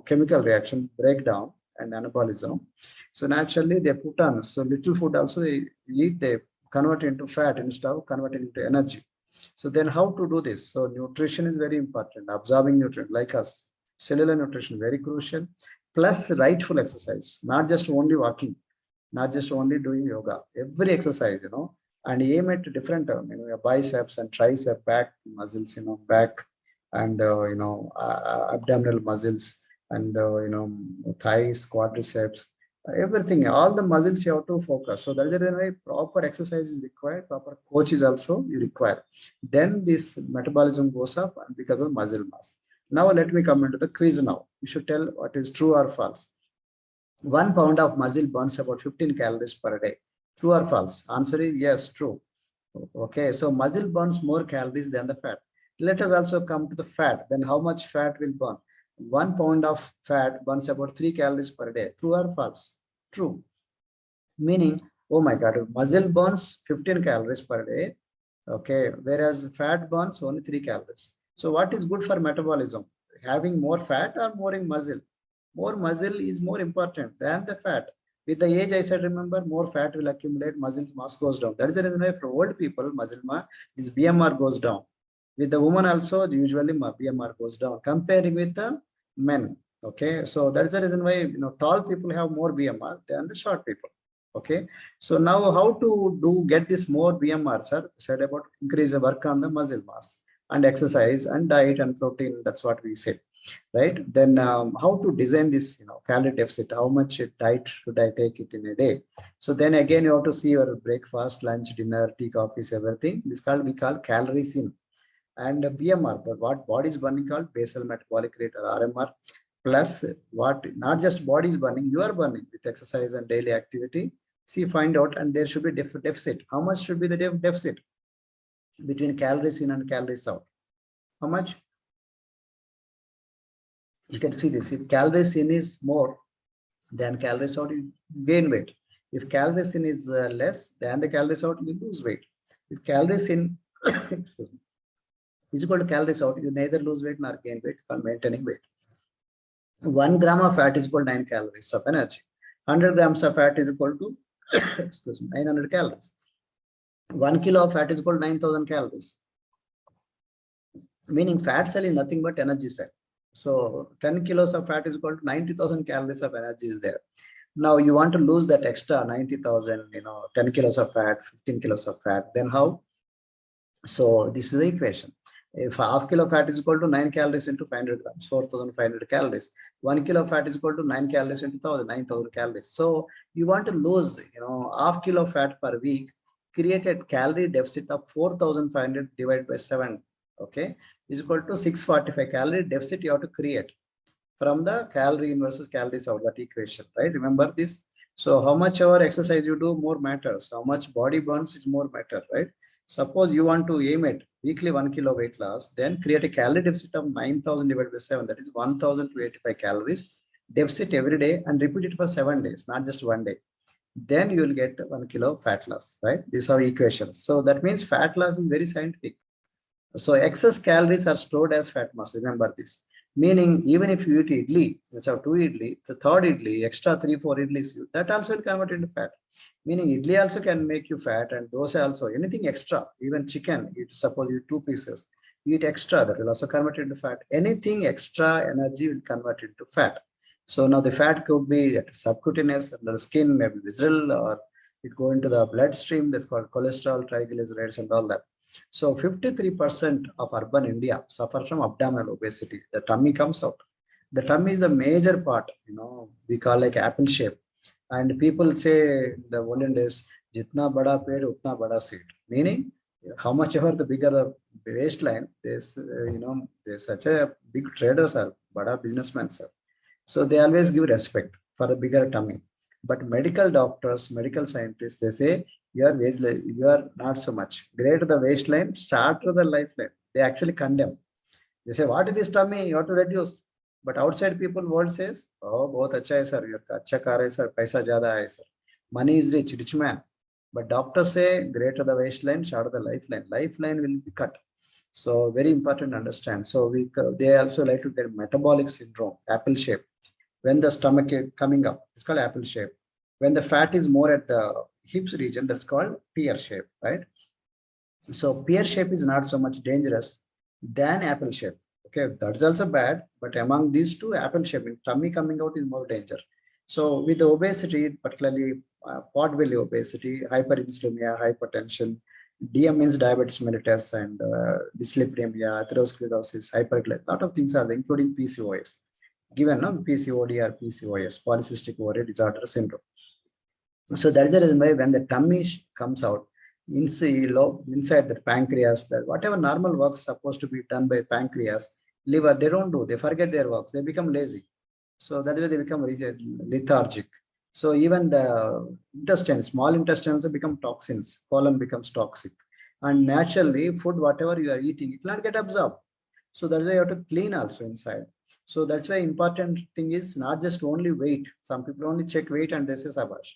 chemical reactions, breakdown and anabolism. So naturally they put on, so little food also they eat, they convert into fat instead of converting into energy. So then how to do this? So nutrition is very important, absorbing nutrient like us, cellular nutrition, very crucial, plus rightful exercise, not just only walking, not just only doing yoga, every exercise, and aim at different, your biceps and tricep, back muscles, back and, abdominal muscles and, thighs, quadriceps, everything, all the muscles you have to focus. So that is the reason why proper exercise is required, proper coach is also you require. Then this metabolism goes up because of muscle mass. Now let me come into the quiz now. You should tell what is true or false. 1 pound of muscle burns about 15 calories per day. True or false? Answer is yes, true. Okay, so muscle burns more calories than the fat. Let us also come to the fat. Then how much fat will burn? 1 pound of fat burns about 3 calories per day. True or false? True. Meaning, oh my God, muscle burns 15 calories per day. Okay, whereas fat burns only 3 calories. So what is good for metabolism? Having more fat or more in muscle? More muscle is more important than the fat. With the age, I said, remember, more fat will accumulate, muscle mass goes down. That is the reason why for old people, muscle mass, this BMR goes down. With the woman also, usually BMR goes down, comparing with the men. Okay, so that's the reason why tall people have more BMR than the short people. Okay, so now how to get this more BMR, sir? Said about increase the work on the muscle mass and exercise and diet and protein. That's what we said, right? Then how to design this calorie deficit, how much diet should I take it in a day? So then again you have to see your breakfast, lunch, dinner, tea, coffees, everything. This called, we call calories in. And BMR, but what body is burning called basal metabolic rate or RMR, plus what not just body is burning, you are burning with exercise and daily activity. See, find out, and there should be deficit. How much should be the deficit between calories in and calories out? How much? You can see this. If calories in is more than calories out, you gain weight. If calories in is less than the calories out, you lose weight. If calories in is equal to calories out, you neither lose weight nor gain weight, for maintaining weight. 1 gram of fat is equal to 9 calories of energy. 100 grams of fat is equal to 900 calories. 1 kilo of fat is equal to 9,000 calories. Meaning fat cell is nothing but energy cell. So 10 kilos of fat is equal to 90,000 calories of energy is there. Now you want to lose that extra 90,000, 10 kilos of fat, 15 kilos of fat, then how? So this is the equation. If half kilo fat is equal to 9 calories into 500 grams, 4,500 calories. 1 kilo fat is equal to 9 calories into 1,000, 9,000 calories. So you want to lose, half kilo fat per week, create a calorie deficit of 4,500 divided by 7. Okay, is equal to 645 calorie deficit you have to create from the calorie in versus calories out, that equation, right? Remember this. So how much hour exercise you do more matters. How much body burns is more matter, right? Suppose you want to aim at weekly 1 kilo weight loss, then create a calorie deficit of 9,000 divided by 7. That is 1,285 calories deficit every day, and repeat it for 7 days, not just one day. Then you will get 1 kilo fat loss, right? These are equations. So that means fat loss is very scientific. So excess calories are stored as fat mass. Remember this. Meaning, even if you eat idli, let's have 2 idli, the third idli, extra 3, 4 idlis, that also will convert into fat. Meaning, idli also can make you fat, and dosa also. Anything extra, even chicken, suppose you eat 2 pieces, you eat extra, that will also convert into fat. Anything extra energy will convert into fat. So now the fat could be at subcutaneous, under the skin, maybe visceral, or it go into the bloodstream. That's called cholesterol, triglycerides, and all that. So 53% of urban India suffer from abdominal obesity. The tummy comes out. The tummy is the major part, we call like apple shape. And people say in the olden days, jitna bada ped, utna bada seed. Meaning, how much ever the bigger the waistline, there's such a big traders are, bada businessmen are. So they always give respect for the bigger tummy. But medical doctors, medical scientists, they say you are not so much. Greater the waistline, shorter the lifeline. They actually condemn. They say, what is this tummy? You have to reduce. But outside people, world says, oh, bahut acha hai sir, your acha car hai sir, paisa jada hai sir. Money is rich, rich man. But doctors say, greater the waistline, shorter the lifeline. Lifeline will be cut. So very important to understand. So they also like to get metabolic syndrome, apple shape. When the stomach is coming up, it's called apple shape. When the fat is more at the hips region, that's called pear shape, right? So pear shape is not so much dangerous than apple shape. Okay, that's also bad, but among these two, apple shape, tummy coming out is more danger. So with the obesity, particularly pot belly obesity, hyperinsulinemia, hypertension, DM means diabetes mellitus, and dyslipidemia, atherosclerosis, hyperglycemia, a lot of things are there, including PCOS. given PCOD or PCOS, polycystic ovary disorder syndrome. So that is the reason why when the tummy comes out, inside the pancreas, that whatever normal works supposed to be done by pancreas, liver, they don't do. They forget their works. They become lazy. So that is why they become lethargic. So even the intestine, small intestine also become toxins. Colon becomes toxic. And naturally, food, whatever you are eating, it will not get absorbed. So that's why you have to clean also inside. So that's why important thing is not just only weight. Some people only check weight and they say sabash.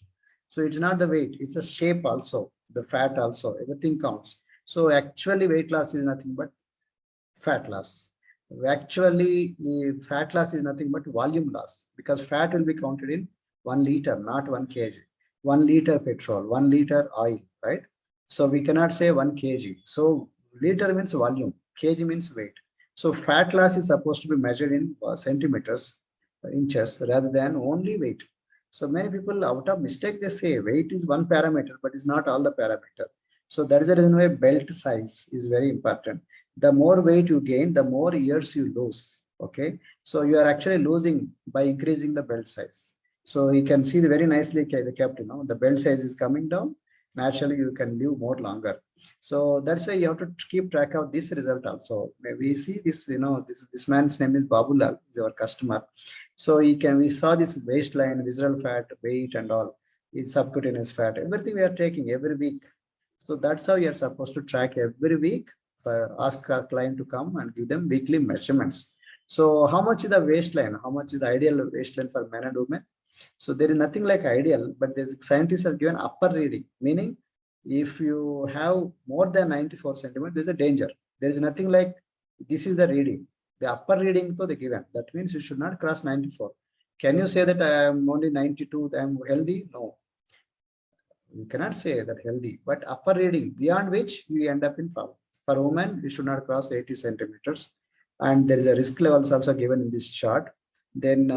So it's not the weight, it's the shape also, the fat also, everything counts. So actually weight loss is nothing but fat loss. Actually, fat loss is nothing but volume loss because fat will be counted in 1 liter, not 1 kg. 1 liter petrol, 1 liter oil, right? So we cannot say 1 kg. So liter means volume, kg means weight. So fat loss is supposed to be measured in centimeters, inches, rather than only weight. So many people out of mistake, they say weight is one parameter, but it's not all the parameter. So that is the reason why belt size is very important. The more weight you gain, the more years you lose. Okay. So you are actually losing by increasing the belt size. So you can see the very nicely they kept, the belt size is coming down. Naturally, you can live more longer. So that's why you have to keep track of this result also. We see this, this man's name is Babulal, is our customer. So we saw this waistline, visceral fat, weight and all, in subcutaneous fat, everything we are taking every week. So that's how you're supposed to track every week. Ask our client to come and give them weekly measurements. So how much is the waistline? How much is the ideal waistline for men and women? So there is nothing like ideal, but the scientists have given upper reading, meaning if you have more than 94 centimeters, there's a danger. There is nothing like this is the reading. The upper reading so they given. That means you should not cross 94. Can you say that I am only 92, I am healthy? No. You cannot say that healthy, but upper reading beyond which you end up in problem. For women, you should not cross 80 centimeters. And there is a risk levels also given in this chart. Then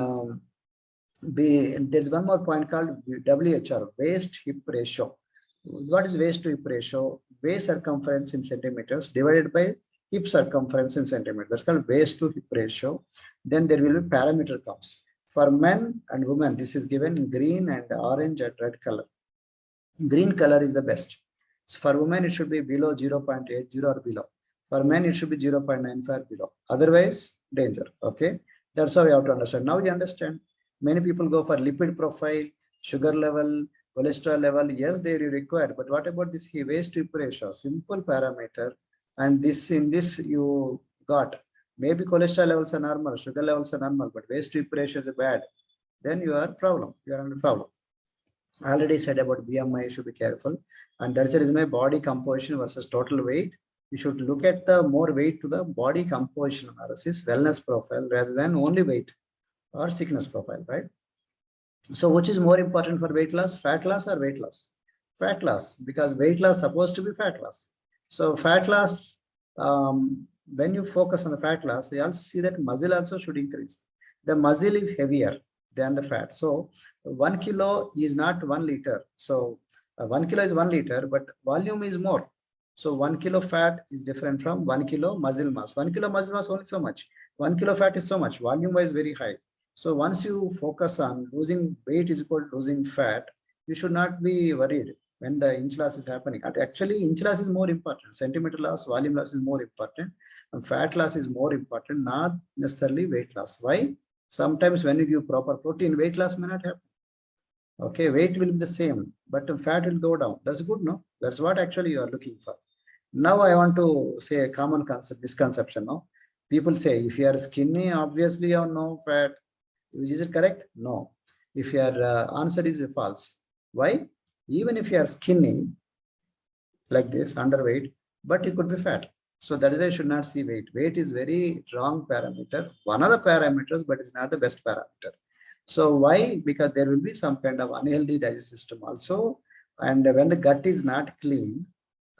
there's one more point called WHR, waist hip ratio. What is waist to hip ratio? Waist circumference in centimeters divided by hip circumference in centimeters. That's called waist to hip ratio. Then there will be parameter comes. For men and women, this is given in green and orange and red color. Green color is the best. So for women, it should be below 0.80 or below. For men, it should be 0.95 below. Otherwise, danger. Okay. That's how you have to understand. Now you understand. Many people go for lipid profile, sugar level, cholesterol level. Yes, they require. But what about this waist to hip ratio? Simple parameter. And in this you got. Maybe cholesterol levels are normal, sugar levels are normal, but waist to hip ratio is bad. Then you are problem. You are under problem. I already said about BMI, you should be careful. And that's the reason why body composition versus total weight. You should look at the more weight to the body composition analysis, wellness profile, rather than only weight or sickness profile, right? So which is more important for weight loss, fat loss or weight loss? Fat loss, because weight loss is supposed to be fat loss. So fat loss, when you focus on the fat loss, you also see that muscle also should increase. The muscle is heavier than the fat. So 1 kilo is not 1 liter. So 1 kilo is 1 liter, but volume is more. So 1 kilo fat is different from 1 kilo muscle mass. 1 kilo muscle mass only so much. 1 kilo fat is so much. Volume wise very high. So once you focus on losing weight is equal to losing fat, you should not be worried when the inch loss is happening. Actually, inch loss is more important. Centimeter loss, volume loss is more important. And fat loss is more important, not necessarily weight loss. Why? Sometimes when you give proper protein, weight loss may not happen. Okay, weight will be the same, but the fat will go down. That's good, no? That's what actually you are looking for. Now I want to say a common concept, misconception, no? People say if you are skinny, obviously you have no fat. Is it correct? No. If your answer is false. Why? Even if you are skinny, like this, underweight, but you could be fat. So that is why you should not see weight. Weight is very wrong parameter. One of the parameters, but it's not the best parameter. So why? Because there will be some kind of unhealthy digestive system also. And when the gut is not clean,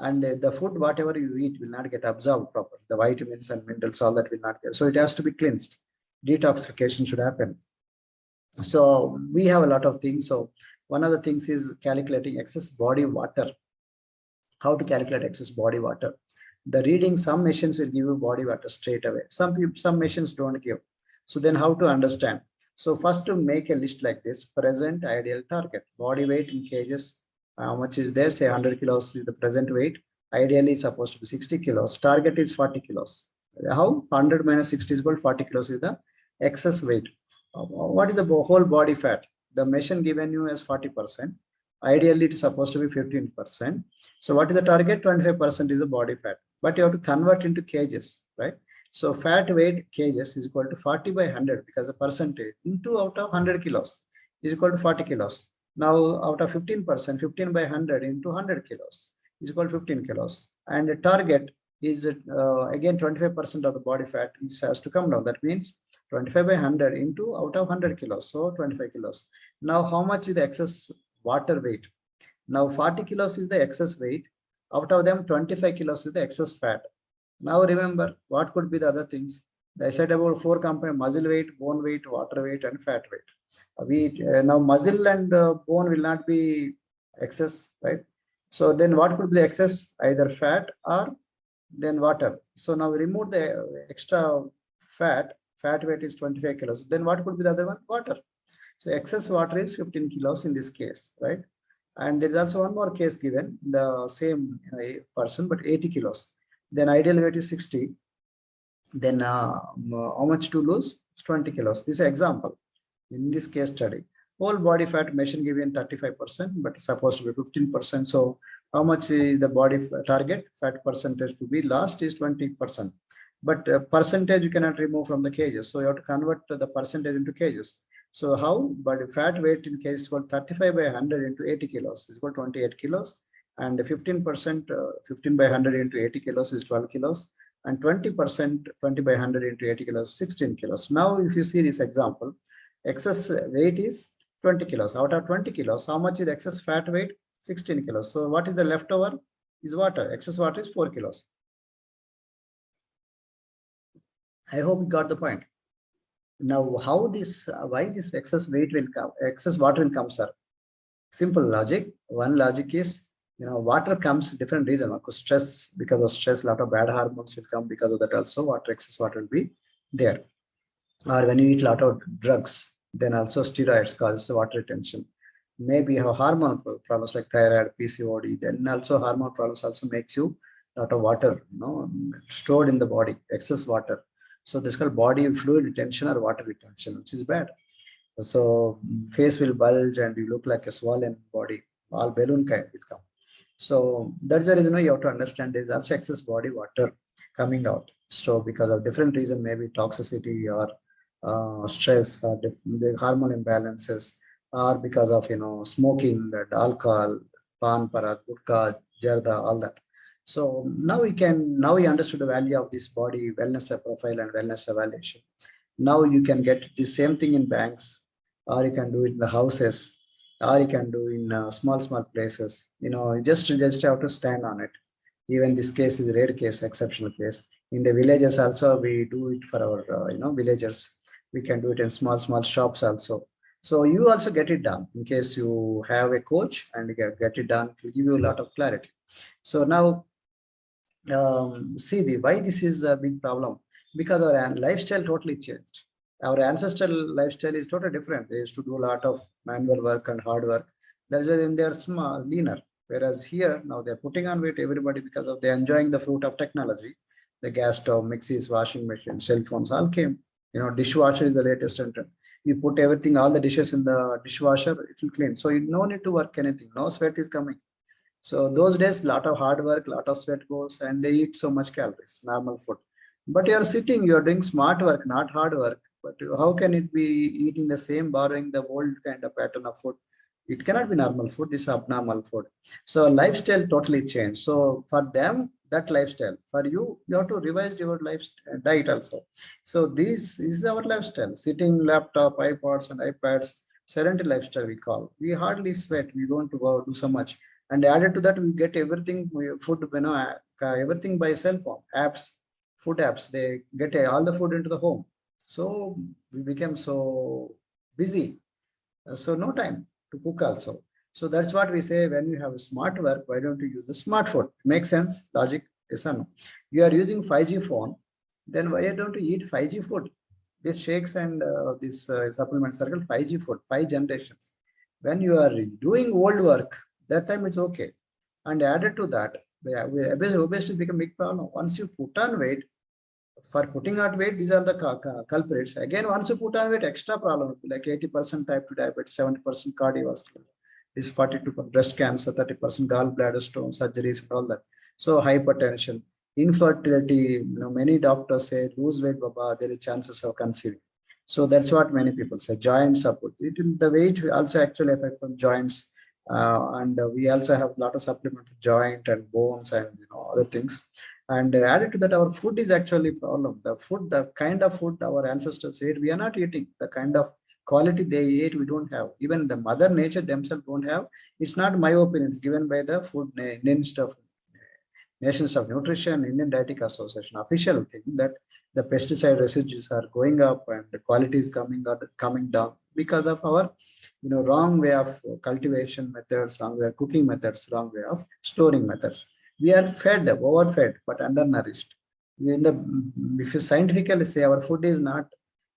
and the food, whatever you eat, will not get absorbed properly. The vitamins and minerals, all that will not get. So it has to be cleansed. Detoxification should happen. So we have a lot of things. So one of the things is calculating excess body water. How to calculate excess body water? The reading, some machines will give you body water straight away. Some machines don't give. So then how to understand? So first to make a list like this, present ideal target, body weight in kgs, how much is there? Say 100 kilos is the present weight. Ideally it's supposed to be 60 kilos. Target is 40 kilos. How? 100 minus 60 is equal to 40 kilos is the excess weight. What is the whole body fat? The measure given you as 40%. Ideally it's supposed to be 15%. So what is the target? 25% is the body fat. But you have to convert into kgs, right? So fat weight kgs is equal to 40 by 100 because the percentage into out of 100 kilos is equal to 40 kilos. Now out of 15%, 15 by 100 into 100 kilos is equal to 15 kilos. And the target is again 25% of the body fat has to come down. That means 25 by 100 into out of 100 kilos. So 25 kilos. Now how much is the excess water weight? Now 40 kilos is the excess weight. Out of them 25 kilos is the excess fat. Now remember, what could be the other things? I said about 4 components: muscle weight, bone weight, water weight, and fat weight. Now muscle and bone will not be excess, right? So then what could be the excess? Either fat or then water. So now remove the extra fat. Fat weight is 25 kilos. Then what could be the other one? Water. So excess water is 15 kilos in this case, right? And there is also one more case given, the same person, but 80 kilos. Then ideal weight is 60. Then how much to lose? 20 kilos. This is an example. In this case study, whole body fat measure given 35%, but it's supposed to be 15%. So how much is the body target? Fat percentage to be lost is 20%. But percentage you cannot remove from the kgs. So you have to convert the percentage into kgs. So how? But fat weight in case is equal 35 by 100 into 80 kilos is equal to 28 kilos. And 15%, 15 by 100 into 80 kilos is 12 kilos. And 20%, 20 by 100 into 80 kilos, 16 kilos. Now, if you see this example, excess weight is 20 kilos. Out of 20 kilos, how much is excess fat weight? 16 kilos. So what is the leftover? Is water. Excess water is 4 kilos. I hope you got the point. Now, how this, why this excess weight will come, excess water will come, sir? Simple logic. One logic is, water comes different reason. Of course, stress, because of stress, a lot of bad hormones will come because of that also. Water, excess water will be there. Or when you eat a lot of drugs, then also steroids cause water retention. Maybe you have hormone problems like thyroid, PCOD, then also hormone problems also makes you a lot of water, stored in the body, excess water. So this is called body fluid retention or water retention, which is bad. So face will bulge and you look like a swollen body, all balloon kind will come. So that's the reason why you have to understand there is also excess body water coming out. So because of different reason, maybe toxicity or stress or the hormone imbalances, or because of smoking, that alcohol, pan, parak, gutka, jarda, all that. So now we understood the value of this body wellness profile and wellness evaluation. Now you can get the same thing in banks, or you can do it in the houses, or you can do in small places. Just have to stand on it. Even this case is a rare case, exceptional case. In the villages also, we do it for our villagers. We can do it in small shops also. So you also get it done in case you have a coach and you get it done. It will give you a lot of clarity. So now see why this is a big problem, because our lifestyle totally changed. Our ancestral lifestyle is totally different. They used to do a lot of manual work and hard work. That's why they are small, leaner. Whereas here now they're putting on weight everybody because of they're enjoying the fruit of technology. The gas stove, mixies, washing machine, cell phones all came. Dishwasher is the latest entrant. You put everything, all the dishes in the dishwasher, it will clean. So you no need to work anything. No sweat is coming. So those days, lot of hard work, lot of sweat goes, and they eat so much calories, normal food. But you are sitting, you are doing smart work, not hard work. But how can it be eating the same, borrowing the old kind of pattern of food? It cannot be normal food, it's abnormal food. So lifestyle totally changed. So for them, that lifestyle. For you, you have to revise your lifestyle diet also. So this is our lifestyle. Sitting laptop, iPods and iPads, sedentary lifestyle we call. We hardly sweat, we don't go do so much. And added to that, we get everything, food, everything by cell phone, apps, food apps. They get all the food into the home. So we became so busy. So no time to cook also. So that's what we say, when you have a smart work, why don't you use the smartphone? Makes sense? Logic? Yes or no? You are using 5G phone, then why don't you eat 5G food? These shakes and these supplements are called 5G food, 5 generations. When you are doing old work, that time it's okay. And added to that, the obesity become a big problem. Once you put on weight, for putting on weight, these are the culprits. Again, once you put on weight, extra problem, like 80% type 2 diabetes, 70% cardiovascular, is 42% breast cancer, 30% gallbladder stone surgeries, and all that. So hypertension, infertility. Many doctors say lose weight, Baba, there is chances of conceiving. So that's what many people say. Joint support. The weight also actually affects on joints, and we also have a lot of supplement for joint and bones and other things. And added to that, our food is actually problem. The food, the kind of food our ancestors ate, we are not eating. The kind of quality they ate, we don't have. Even the mother nature themselves don't have. It's not my opinion. It's given by the food Indian stuff, Nations of Nutrition, Indian Dietetic Association official thing that the pesticide residues are going up and the quality is coming down because of our wrong way of cultivation methods, wrong way of cooking methods, wrong way of storing methods. We are fed, overfed, but undernourished. If you scientifically say our food is not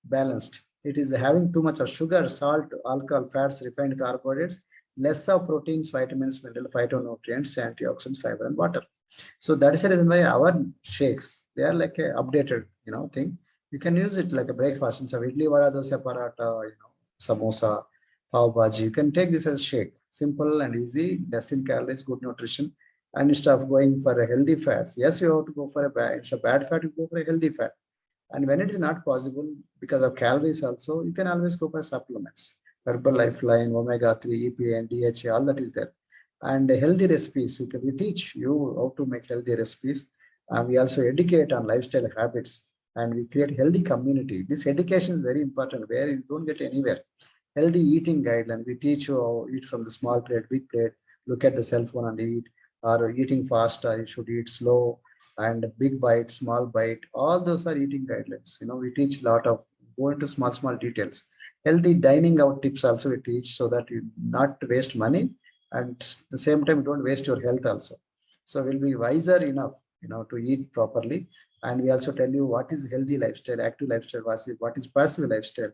balanced, it is having too much of sugar, salt, alcohol, fats, refined carbohydrates, less of proteins, vitamins, mineral, phytonutrients, antioxidants, fiber, and water. So that is the reason why our shakes, they are like a updated, thing. You can use it like a breakfast instead of idli, vada, dosa, paratha, samosa, pav bhaji. You can take this as shake, simple and easy, less in calories, good nutrition. And instead of going for a healthy fats, yes, you have to go for a bad, instead of bad fat, you go for a healthy fat. And when it is not possible because of calories also, you can always go for supplements. Herbal Lifeline, omega-3, EPA, and DHA, all that is there. And healthy recipes, we teach you how to make healthy recipes. We also educate on lifestyle habits and we create healthy community. This education is very important where you don't get anywhere. Healthy eating guideline, we teach you how to eat from the small plate, big plate, look at the cell phone and eat, or eating fast, you should eat slow, and big bite, small bite, all those are eating guidelines. We teach a lot of, go into small details. Healthy dining out tips also we teach so that you not waste money and at the same time you don't waste your health also. So we'll be wiser enough, to eat properly. And we also tell you what is healthy lifestyle, active lifestyle, what is passive lifestyle,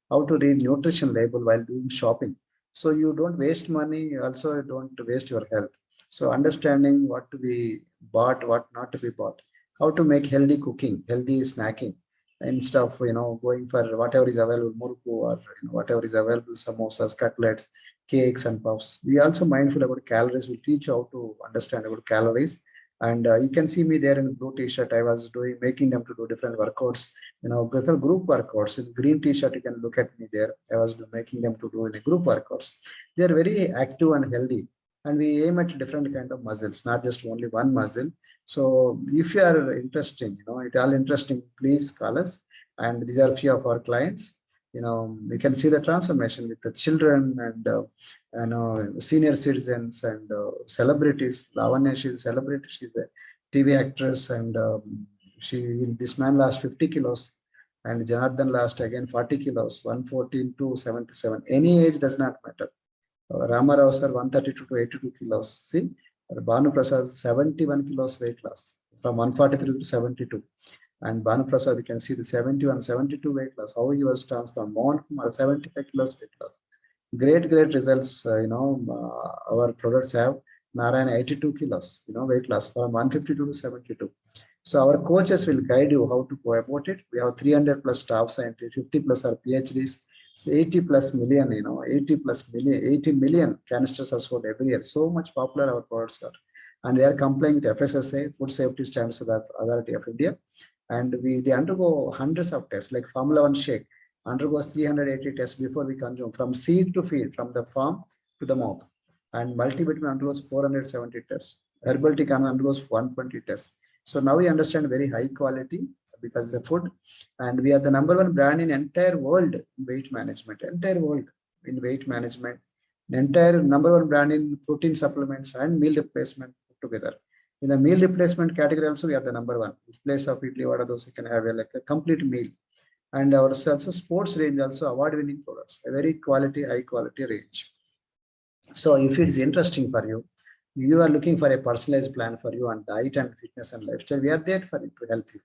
how to read nutrition label while doing shopping. So you don't waste money, you also don't waste your health. So understanding what to be bought, what not to be bought, how to make healthy cooking, healthy snacking, instead of going for whatever is available, murku or whatever is available, samosas, cutlets, cakes and puffs. We also mindful about calories. We teach how to understand about calories. And you can see me there in the blue t-shirt. I was making them to do different workouts, different group workouts. In green t-shirt, you can look at me there. I was making them to do in a group workouts. They are very active and healthy. And we aim at different kind of muscles, not just only one muscle. So if you are interested, it all interesting, please call us. And these are a few of our clients. We can see the transformation with the children and senior citizens and celebrities. Lavanya, she's a celebrity. She's a TV actress, and this man lost 50 kilos, and Janardhan lost again 40 kilos, 114 to 77. Any age does not matter. Ramarao sir 132 to 82 kilos. See, Bhanu Prasad 71 kilos weight loss from 143 to 72. And Bhanu Prasad, you can see the 71, 72 weight loss, how he was transformed. Mohan Kumar 75 kilos weight loss. Great results. Our products have Narayana 82 kilos, weight loss from 152 to 72. So our coaches will guide you how to go about it. We have 300 plus staff scientists, 50 plus are PhDs, 80 plus million, 80 plus million, 80 million canisters are sold every year. So much popular our products are. And they are complying with FSSA, Food Safety Standards Authority of India. And they undergo hundreds of tests, like Formula One shake undergoes 380 tests before we consume, from seed to feed, from the farm to the mouth. And multivitamin undergoes 470 tests. Herbal tea undergoes 120 tests. So now we understand very high quality because the food, and we are the number one brand in entire world in weight management, entire world in weight management, entire number one brand in protein supplements and meal replacement put together. In the meal replacement category also, we are the number one. In place of idli, vada, dosa, you can have like a complete meal. And our also sports range also award-winning products, a very quality, high quality range. So if it is interesting for you, you are looking for a personalized plan for you on diet and fitness and lifestyle, we are there for you to help you.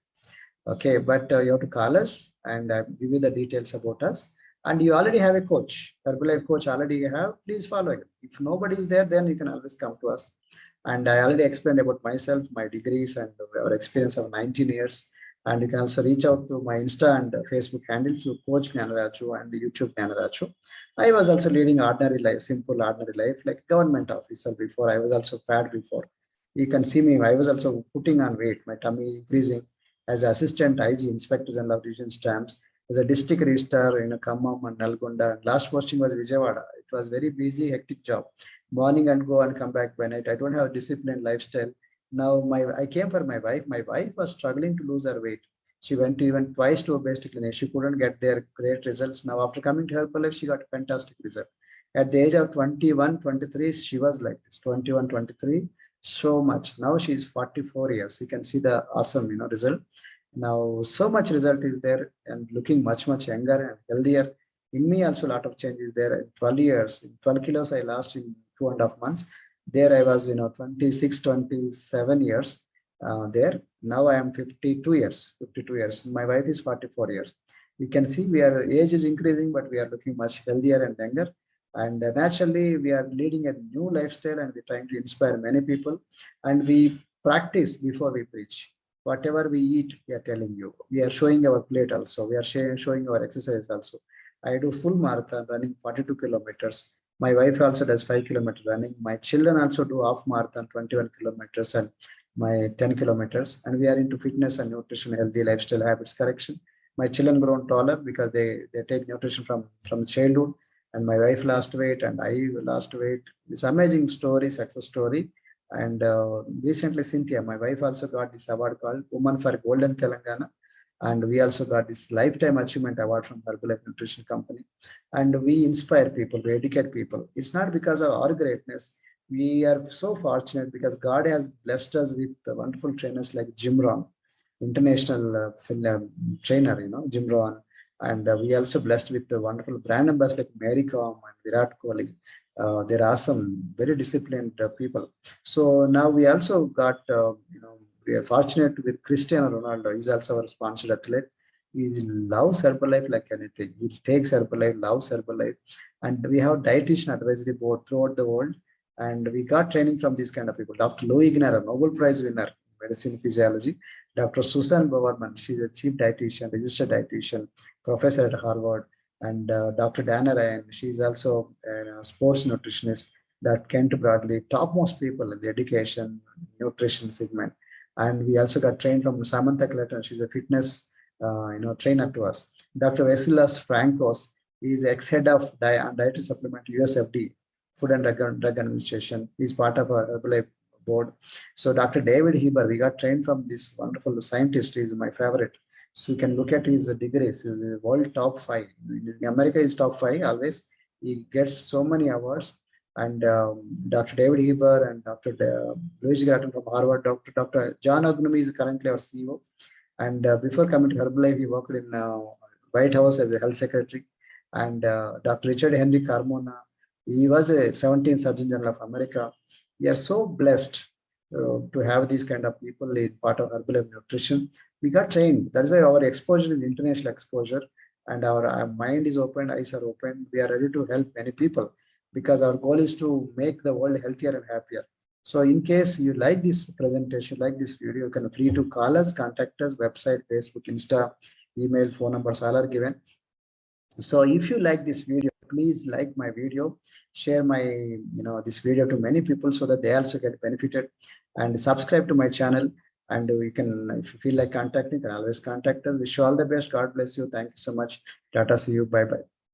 Okay, but you have to call us and give you the details about us. And you already have a coach, Herbalife coach already you have, please follow it. If nobody is there, then you can always come to us. And I already explained about myself, my degrees and our experience of 19 years. And you can also reach out to my Insta and Facebook handles to Coach Gnanaraju and YouTube Gnanaraju. I was also leading ordinary life, simple ordinary life, like government officer before. I was also fat before. You can see me, I was also putting on weight, my tummy increasing as assistant IG, Inspector General of Division Stamps, as a district registrar in Khammam and Nalgonda. Last posting was Vijayawada. It was very busy, hectic job. Morning and go and come back by night. I don't have a disciplined lifestyle. Now I came for my wife. My wife was struggling to lose her weight. She went even twice to obesity clinic. She couldn't get their great results. Now after coming to Herbalife, she got a fantastic result. At the age of 21, 23, she was like this. 21, 23, so much. Now she's 44 years. You can see the awesome, result. Now so much result is there and looking much, much younger and healthier. In me also a lot of changes there. In 12 years, 12 kilos I lost in 2.5 months. There I was, 26, 27 years there. Now I am 52 years, 52 years. My wife is 44 years. You can see age is increasing, but we are looking much healthier and younger. And naturally, we are leading a new lifestyle and we're trying to inspire many people. And we practice before we preach. Whatever we eat, we are telling you. We are showing our plate also. We are showing our exercise also. I do full marathon running 42 kilometers. My wife also does 5 kilometer running. My children also do half marathon 21 kilometers and my 10 kilometers. And we are into fitness and nutrition, healthy lifestyle habits correction. My children grown taller because they take nutrition from childhood. And my wife lost weight and I lost weight. It's amazing story, success story. And recently, Cynthia, my wife also got this award called Woman for Golden Telangana. And we also got this Lifetime Achievement Award from Herbalife Nutrition Company. And we inspire people, we educate people. It's not because of our greatness. We are so fortunate because God has blessed us with wonderful trainers like Jim Rohn, international trainer, Jim Rohn. And we also blessed with the wonderful brand ambassadors like Mary Kom and Virat Kohli. They're awesome, very disciplined people. So now we also got, we are fortunate with Cristiano Ronaldo. He's also our sponsored athlete. He loves Herbalife like anything. He takes Herbalife, loves Herbalife. And we have dietitian advisory board throughout the world. And we got training from these kind of people. Dr. Louis Ignara, Nobel Prize winner, medicine physiology. Dr. Susan Bowerman, she's a chief dietitian, registered dietitian, professor at Harvard. And Dr. Dana Ryan, she's also a sports nutritionist that Kent Bradley, topmost people in the education, nutrition segment. And we also got trained from Samantha Clayton. She's a fitness, trainer to us. Dr. Vasilas Frankos is ex-head of dietary supplement USFD, Food and Drug Administration. He's part of our Herbalife board. So Dr. David Heber, we got trained from this wonderful scientist. He's my favorite. So you can look at his degrees. He's the world top 5. In America is top 5 always. He gets so many awards. And Dr. David Heber and Dr. Louis Grattan from Harvard, Dr. John Agnumi is currently our CEO. And before coming to Herbalife, he worked in White House as a health secretary. And Dr. Richard Henry Carmona, he was a 17th Surgeon General of America. We are so blessed to have these kind of people in part of Herbalife Nutrition. We got trained. That's why our exposure is international exposure. And our mind is open, eyes are open. We are ready to help many people because our goal is to make the world healthier and happier. So in case you like this presentation, like this video, you can free to call us, contact us, website, Facebook, Insta, email, phone numbers, all are given. So if you like this video, please like my video, share my, this video to many people so that they also get benefited, and subscribe to my channel. And we can, if you feel like contacting, you can always contact us. Wish you all the best. God bless you. Thank you so much. Tata, see you. Bye-bye.